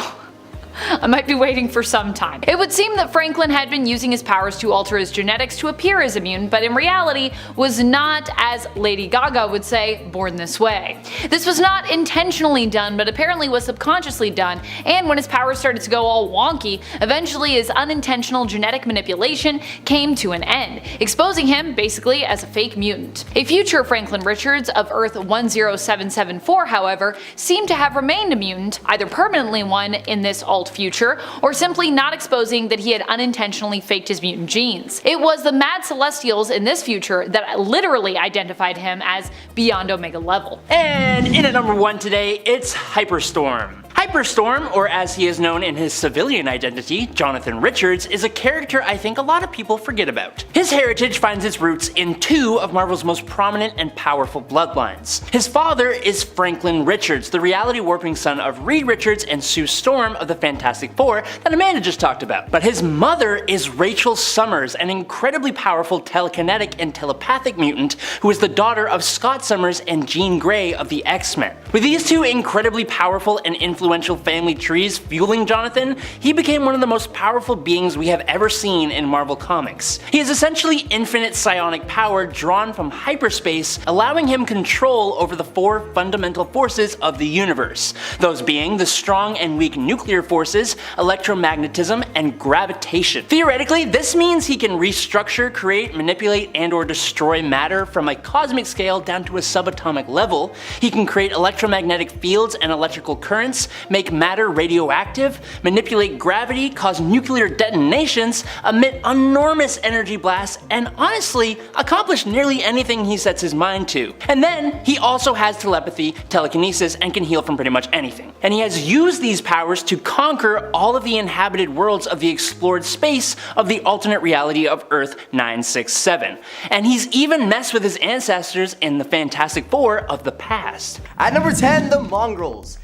I might be waiting for some time. It would seem that Franklin had been using his powers to alter his genetics to appear as a mutant, but in reality was not, as Lady Gaga would say, born this way. This was not intentionally done, but apparently was subconsciously done, and when his powers started to go all wonky, eventually his unintentional genetic manipulation came to an end, exposing him basically as a fake mutant. A future Franklin Richards of Earth 10774, however, seemed to have remained a mutant, either permanently one in this alt future, or simply not exposing that he had unintentionally faked his mutant genes. It was the Mad Celestials in this future that literally identified him as beyond Omega level. And in at number 1 today, it's Hyperstorm. Hyperstorm, or as he is known in his civilian identity, Jonathan Richards, is a character I think a lot of people forget about. His heritage finds its roots in 2 of Marvel's most prominent and powerful bloodlines. His father is Franklin Richards, the reality warping son of Reed Richards and Sue Storm of the Fantastic Four that Amanda just talked about. But his mother is Rachel Summers, an incredibly powerful telekinetic and telepathic mutant who is the daughter of Scott Summers and Jean Grey of the X-Men. With these two incredibly powerful and influential family trees fueling Jonathan, he became one of the most powerful beings we have ever seen in Marvel Comics. He is essentially infinite psionic power drawn from hyperspace, allowing him control over the 4 fundamental forces of the universe, those being the strong and weak nuclear forces, electromagnetism, and gravitation. Theoretically, this means he can restructure, create, manipulate, and or destroy matter from a cosmic scale down to a subatomic level. He can create electromagnetic fields and electrical currents, make matter radioactive, manipulate gravity, cause nuclear detonations, emit enormous energy blasts, and honestly, accomplish nearly anything he sets his mind to. And then, he also has telepathy, telekinesis, and can heal from pretty much anything. And he has used these powers to conquer all of the inhabited worlds of the explored space of the alternate reality of Earth 967. And he's even messed with his ancestors in the Fantastic Four of the past. At number 10, the Mongrels.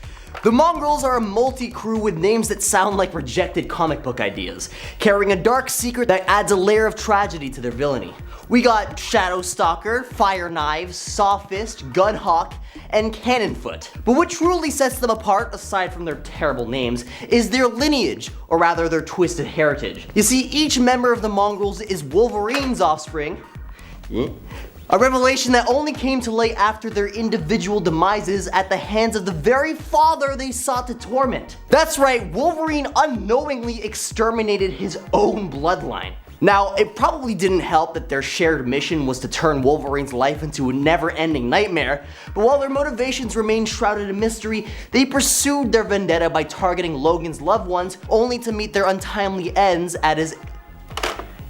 The Mongrels are a multi-crew with names that sound like rejected comic book ideas, carrying a dark secret that adds a layer of tragedy to their villainy. We got Shadow Stalker, Fire Knives, Sawfist, Gunhawk, and Cannonfoot. But what truly sets them apart, aside from their terrible names, is their lineage, or rather their twisted heritage. You see, each member of the Mongrels is Wolverine's offspring. A revelation that only came to light after their individual demises at the hands of the very father they sought to torment. That's right, Wolverine unknowingly exterminated his own bloodline. Now, it probably didn't help that their shared mission was to turn Wolverine's life into a never-ending nightmare, but while their motivations remained shrouded in mystery, they pursued their vendetta by targeting Logan's loved ones, only to meet their untimely ends at his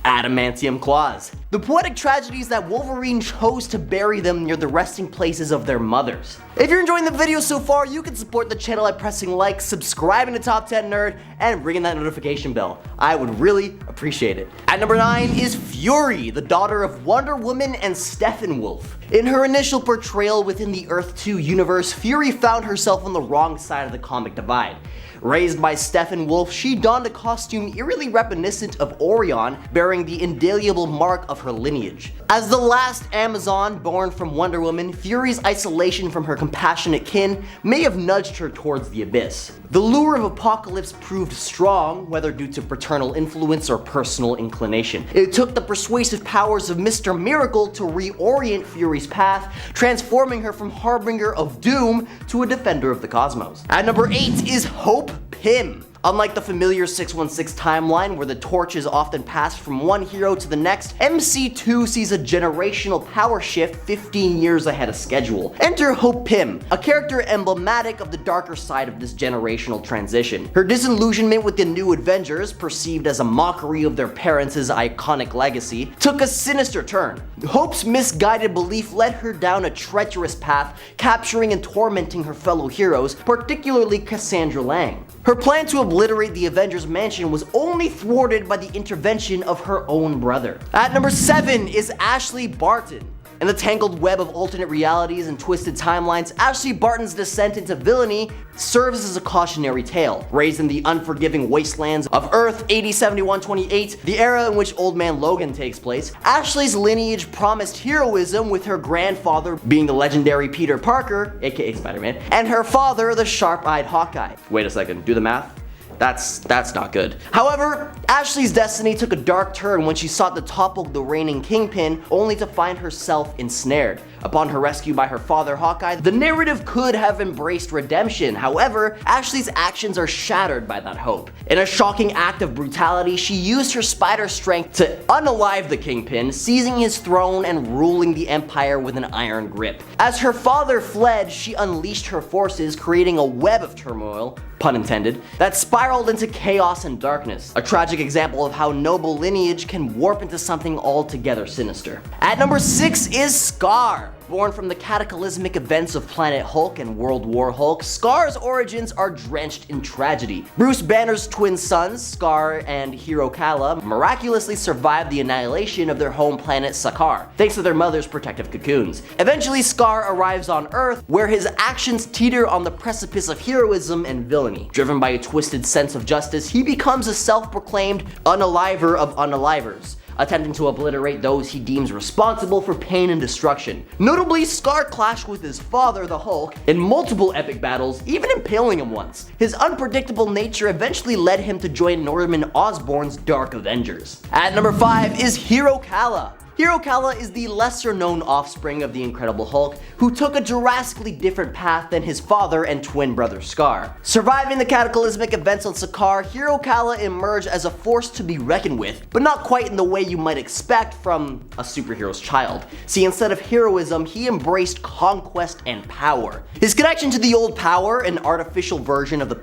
adamantium claws. The poetic tragedy is that Wolverine chose to bury them near the resting places of their mothers. If you're enjoying the video so far, you can support the channel by pressing like, subscribing to Top 10 Nerd, and ringing that notification bell. I would really appreciate it. At number 9 is Fury, the daughter of Wonder Woman and Steppenwolf. In her initial portrayal within the Earth 2 universe, Fury found herself on the wrong side of the comic divide. Raised by Steppenwolf, she donned a costume eerily reminiscent of Orion, bearing the indelible mark of her lineage. As the last Amazon born from Wonder Woman, Fury's isolation from her compassionate kin may have nudged her towards the abyss. The lure of Apocalypse proved strong, whether due to paternal influence or personal inclination. It took the persuasive powers of Mr. Miracle to reorient Fury's path, transforming her from harbinger of doom to a defender of the cosmos. At number 8 is Hope Pym. Unlike the familiar 616 timeline where the torch is often passed from one hero to the next, MC2 sees a generational power shift 15 years ahead of schedule. Enter Hope Pym, a character emblematic of the darker side of this generational transition. Her disillusionment with the new Avengers, perceived as a mockery of their parents' iconic legacy, took a sinister turn. Hope's misguided belief led her down a treacherous path, capturing and tormenting her fellow heroes, particularly Cassandra Lang. Her plan to obliterate the Avengers mansion was only thwarted by the intervention of her own brother. At number 7 is Ashley Barton. In the tangled web of alternate realities and twisted timelines, Ashley Barton's descent into villainy serves as a cautionary tale. Raised in the unforgiving wastelands of Earth 807128, the era in which Old Man Logan takes place, Ashley's lineage promised heroism, with her grandfather being the legendary Peter Parker, aka Spider-Man, and her father the sharp-eyed Hawkeye. Wait a second, do the math? That's not good. However, Ashley's destiny took a dark turn when she sought to topple the reigning Kingpin, only to find herself ensnared. Upon her rescue by her father Hawkeye, the narrative could have embraced redemption. However, Ashley's actions are shattered by that hope. In a shocking act of brutality, she used her spider strength to unalive the Kingpin, seizing his throne and ruling the Empire with an iron grip. As her father fled, she unleashed her forces, creating a web of turmoil, pun intended, that spiraled into chaos and darkness. A tragic example of how noble lineage can warp into something altogether sinister. At number 6 is Skaar. Born from the cataclysmic events of Planet Hulk and World War Hulk, Skaar's origins are drenched in tragedy. Bruce Banner's twin sons, Skaar and Hiro-Kala, miraculously survived the annihilation of their home planet Sakaar, thanks to their mother's protective cocoons. Eventually, Skaar arrives on Earth, where his actions teeter on the precipice of heroism and villainy. Driven by a twisted sense of justice, he becomes a self-proclaimed unaliver of unalivers, attempting to obliterate those he deems responsible for pain and destruction. Notably, Skaar clashed with his father, the Hulk, in multiple epic battles, even impaling him once. His unpredictable nature eventually led him to join Norman Osborn's Dark Avengers. At number 5 is Hiro-Kala. Hiro-Kala is the lesser-known offspring of the Incredible Hulk, who took a drastically different path than his father and twin brother Skaar. Surviving the cataclysmic events on Skaar, Hiro-Kala emerged as a force to be reckoned with, but not quite in the way you might expect from a superhero's child. See, instead of heroism, he embraced conquest and power. His connection to the old power, an artificial version of the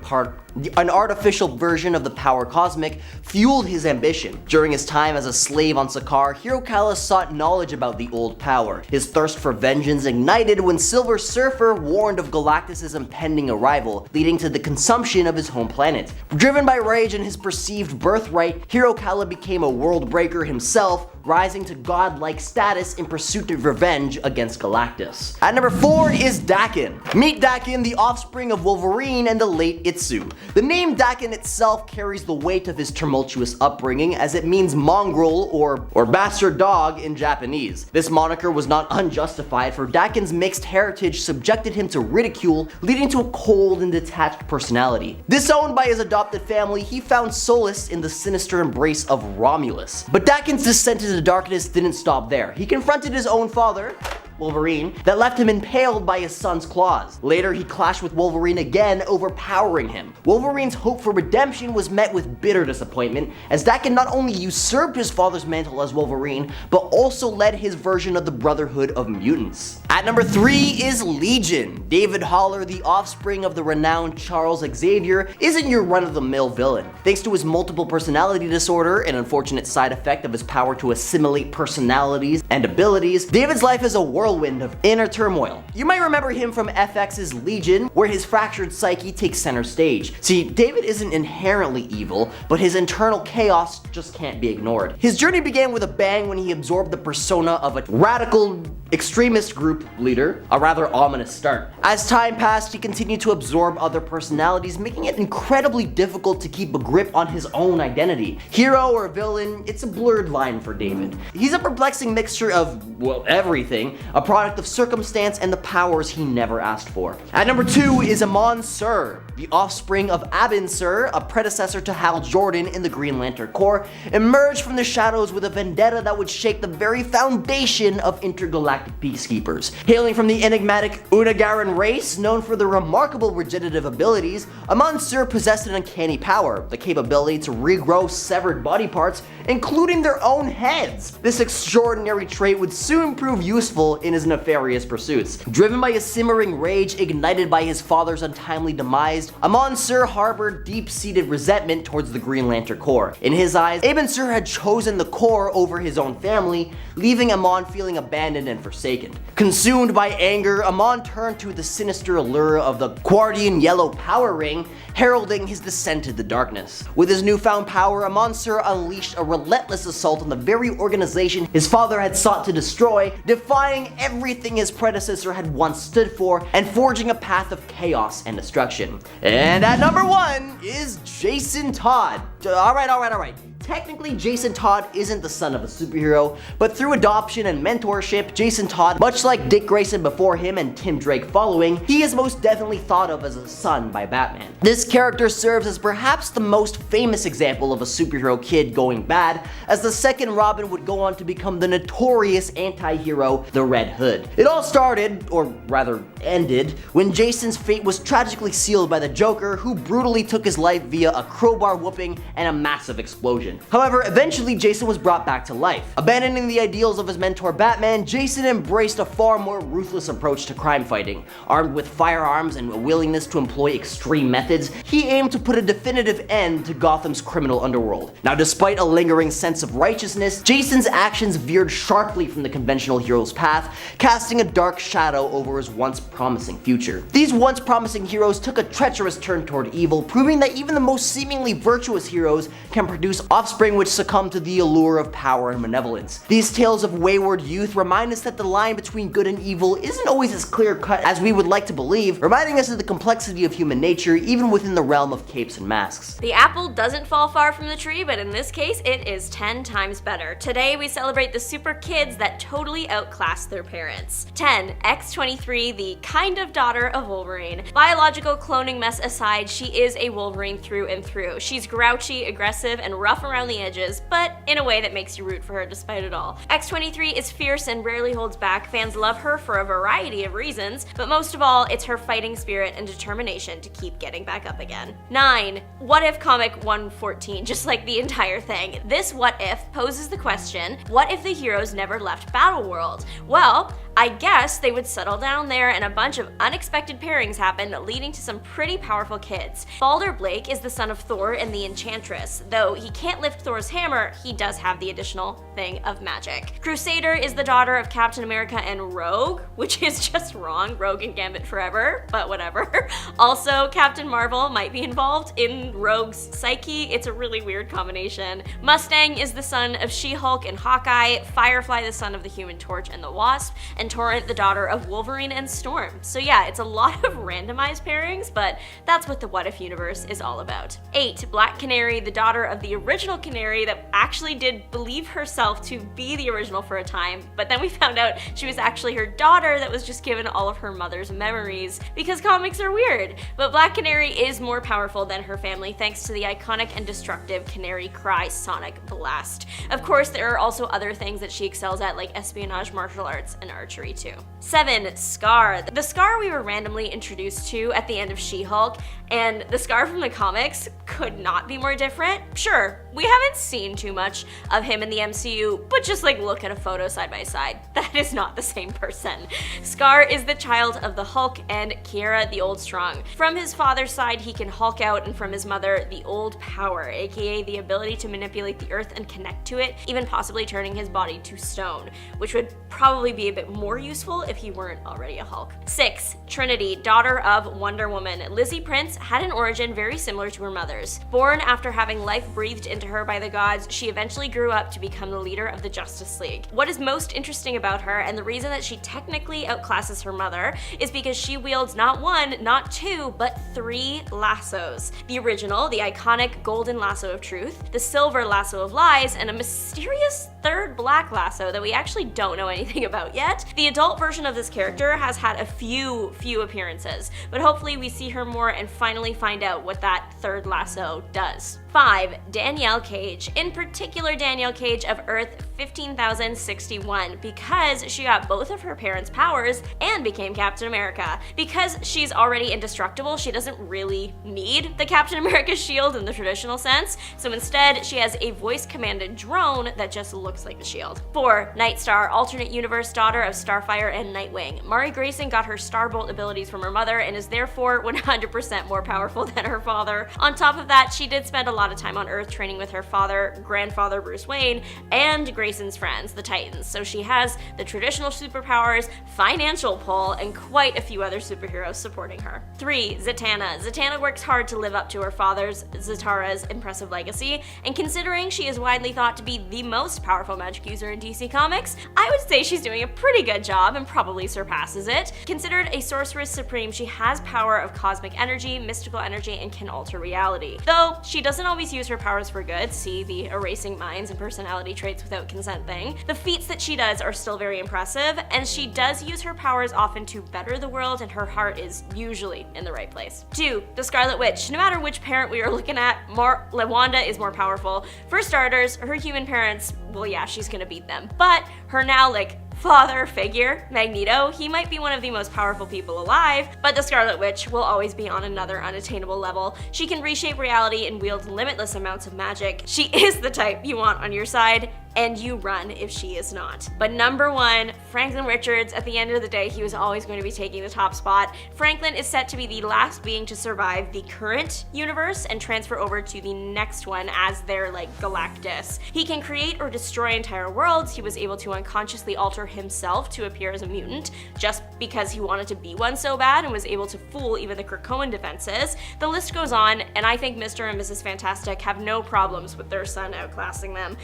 power cosmic, fueled his ambition. During his time as a slave on Skaar, Hiro-Kala sought knowledge about the old power. His thirst for vengeance ignited when Silver Surfer warned of Galactus' impending arrival, leading to the consumption of his home planet. Driven by rage and his perceived birthright, Hiro-Kala became a world breaker himself, rising to godlike status in pursuit of revenge against Galactus. At number 4 is Daken. Meet Daken, the offspring of Wolverine and the late Itsu. The name Daken itself carries the weight of his tumultuous upbringing, as it means mongrel or bastard dog in Japanese. This moniker was not unjustified, for Daken's mixed heritage subjected him to ridicule, leading to a cold and detached personality. Disowned by his adopted family, he found solace in the sinister embrace of Romulus. But Daken's descent into darkness didn't stop there. He confronted his own father, Wolverine, that left him impaled by his son's claws. Later, he clashed with Wolverine again, overpowering him. Wolverine's hope for redemption was met with bitter disappointment, as Daken not only usurped his father's mantle as Wolverine, but also led his version of the Brotherhood of Mutants. At number 3 is Legion. David Haller, the offspring of the renowned Charles Xavier, isn't your run-of-the-mill villain. Thanks to his multiple personality disorder, an unfortunate side effect of his power to assimilate personalities and abilities, David's life is a whirlwind of inner turmoil. You might remember him from FX's Legion, where his fractured psyche takes center stage. See, David isn't inherently evil, but his internal chaos just can't be ignored. His journey began with a bang when he absorbed the persona of a radical extremist group leader, a rather ominous start. As time passed, he continued to absorb other personalities, making it incredibly difficult to keep a grip on his own identity. Hero or villain, it's a blurred line for David. He's a perplexing mixture of, well, everything, a product of circumstance and the powers he never asked for. At number 2 is Amon Sur. The offspring of Amon Sur, a predecessor to Hal Jordan in the Green Lantern Corps, emerged from the shadows with a vendetta that would shake the very foundation of intergalactic peacekeepers. Hailing from the enigmatic Unagaran race, known for their remarkable regenerative abilities, Amon Sur possessed an uncanny power, the capability to regrow severed body parts, including their own heads. This extraordinary trait would soon prove useful in his nefarious pursuits. Driven by a simmering rage ignited by his father's untimely demise, Amon Sur harbored deep-seated resentment towards the Green Lantern Corps. In his eyes, Amon Sur had chosen the Corps over his own family, leaving Amon feeling abandoned and forsaken. Consumed by anger, Amon turned to the sinister allure of the Guardian Yellow Power Ring, heralding his descent into the darkness. With his newfound power, Amon Sur unleashed a relentless assault on the very organization his father had sought to destroy, defying everything his predecessor had once stood for, and forging a path of chaos and destruction. And at number 1 is Jason Todd. Alright. Technically, Jason Todd isn't the son of a superhero, but through adoption and mentorship, Jason Todd, much like Dick Grayson before him and Tim Drake following, he is most definitely thought of as a son by Batman. This character serves as perhaps the most famous example of a superhero kid going bad, as the second Robin would go on to become the notorious anti-hero, the Red Hood. It all started, or rather ended, when Jason's fate was tragically sealed by the Joker, who brutally took his life via a crowbar whooping and a massive explosion. However, eventually Jason was brought back to life. Abandoning the ideals of his mentor Batman, Jason embraced a far more ruthless approach to crime fighting. Armed with firearms and a willingness to employ extreme methods, he aimed to put a definitive end to Gotham's criminal underworld. Now, despite a lingering sense of righteousness, Jason's actions veered sharply from the conventional hero's path, casting a dark shadow over his once promising future. These once promising heroes took a treacherous turn toward evil, proving that even the most seemingly virtuous heroes can produce offspring which succumb to the allure of power and benevolence. These tales of wayward youth remind us that the line between good and evil isn't always as clear-cut as we would like to believe, reminding us of the complexity of human nature even within the realm of capes and masks. The apple doesn't fall far from the tree, but in this case, it is 10 times better. Today, we celebrate the super kids that totally outclass their parents. 10. X-23, the kind of daughter of Wolverine. Biological cloning mess aside, she is a Wolverine through and through. She's grouchy, aggressive, and rough around around the edges, but in a way that makes you root for her despite it all. X-23 is fierce and rarely holds back. Fans love her for a variety of reasons, but most of all, it's her fighting spirit and determination to keep getting back up again. 9. What If Comic 114, just like the entire thing. This what if poses the question, what if the heroes never left Battleworld? Well, I guess they would settle down there and a bunch of unexpected pairings happen, leading to some pretty powerful kids. Balder Blake is the son of Thor and the Enchantress. Though he can't lift Thor's hammer, he does have the additional thing of magic. Crusader is the daughter of Captain America and Rogue, which is just wrong, Rogue and Gambit forever, but whatever. Also, Captain Marvel might be involved in Rogue's psyche. It's a really weird combination. Mustang is the son of She-Hulk and Hawkeye, Firefly the son of the Human Torch and the Wasp, and Torrent the daughter of Wolverine and Storm. So yeah, it's a lot of randomized pairings, but that's what the What If universe is all about. 8. Black Canary, the daughter of the original Canary that actually did believe herself to be the original for a time, but then we found out she was actually her daughter that was just given all of her mother's memories, because comics are weird. But Black Canary is more powerful than her family thanks to the iconic and destructive Canary Cry Sonic Blast. Of course, there are also other things that she excels at, like espionage, martial arts, and archery too. 7. Skaar. The Skaar we were randomly introduced to at the end of She-Hulk, and the Skaar from the comics could not be more different. Sure, we haven't seen too much of him in the MCU, but just like look at a photo side by side. That is not the same person. Skaar is the child of the Hulk and Kiera the Old Strong. From his father's side, he can Hulk out, and from his mother, the Old Power, aka the ability to manipulate the earth and connect to it, even possibly turning his body to stone, which would probably be a bit more useful if he weren't already a Hulk. 6. Trinity, daughter of Wonder Woman. Lizzie Prince had an origin very similar to her mother's. Born after having life breathed into her by the gods, she eventually grew up to become the leader of the Justice League. What is most interesting about her, and the reason that she technically outclasses her mother, is because she wields not one, not two, but 3 lassos. The original, the iconic golden lasso of truth, the silver lasso of lies, and a mysterious third black lasso that we actually don't know anything about yet. The adult version of this character has had a few appearances, but hopefully we see her more and finally find out what that third lasso does. 5. Danielle Cage. In particular, Danielle Cage of Earth 15,061, because she got both of her parents' powers and became Captain America. Because she's already indestructible, she doesn't really need the Captain America shield in the traditional sense, so instead she has a voice-commanded drone that just looks like the shield. 4. Nightstar, alternate universe daughter of Starfire and Nightwing. Mari Grayson got her Starbolt abilities from her mother and is therefore 100% more powerful than her father. On top of that, she did spend a lot of time on Earth training with her father, grandfather Bruce Wayne, and Grayson's friends, the Titans, so she has the traditional superpowers, financial pull, and quite a few other superheroes supporting her. 3. Zatanna. Zatanna works hard to live up to her father's, Zatara's, impressive legacy, and considering she is widely thought to be the most powerful magic user in DC Comics, I would say she's doing a pretty good job and probably surpasses it. Considered a sorceress supreme, she has power of cosmic energy, mystical energy, and can alter reality. Though she doesn't always use her powers for good, see the erasing minds and personality traits without consent thing, the feats that she does are still very impressive, and she does use her powers often to better the world, and her heart is usually in the right place. 2. The Scarlet Witch. No matter which parent we are looking at, Wanda is more powerful. For starters, her human parents, well yeah, she's gonna beat them, but her now father figure, Magneto, he might be one of the most powerful people alive, but the Scarlet Witch will always be on another unattainable level. She can reshape reality and wield limitless amounts of magic. She is the type you want on your side, and you run if she is not. But number 1, Franklin Richards. At the end of the day, he was always going to be taking the top spot. Franklin is set to be the last being to survive the current universe and transfer over to the next one as their Galactus. He can create or destroy entire worlds. He was able to unconsciously alter himself to appear as a mutant just because he wanted to be one so bad, and was able to fool even the Krakoan defenses. The list goes on, and I think Mr. and Mrs. Fantastic have no problems with their son outclassing them.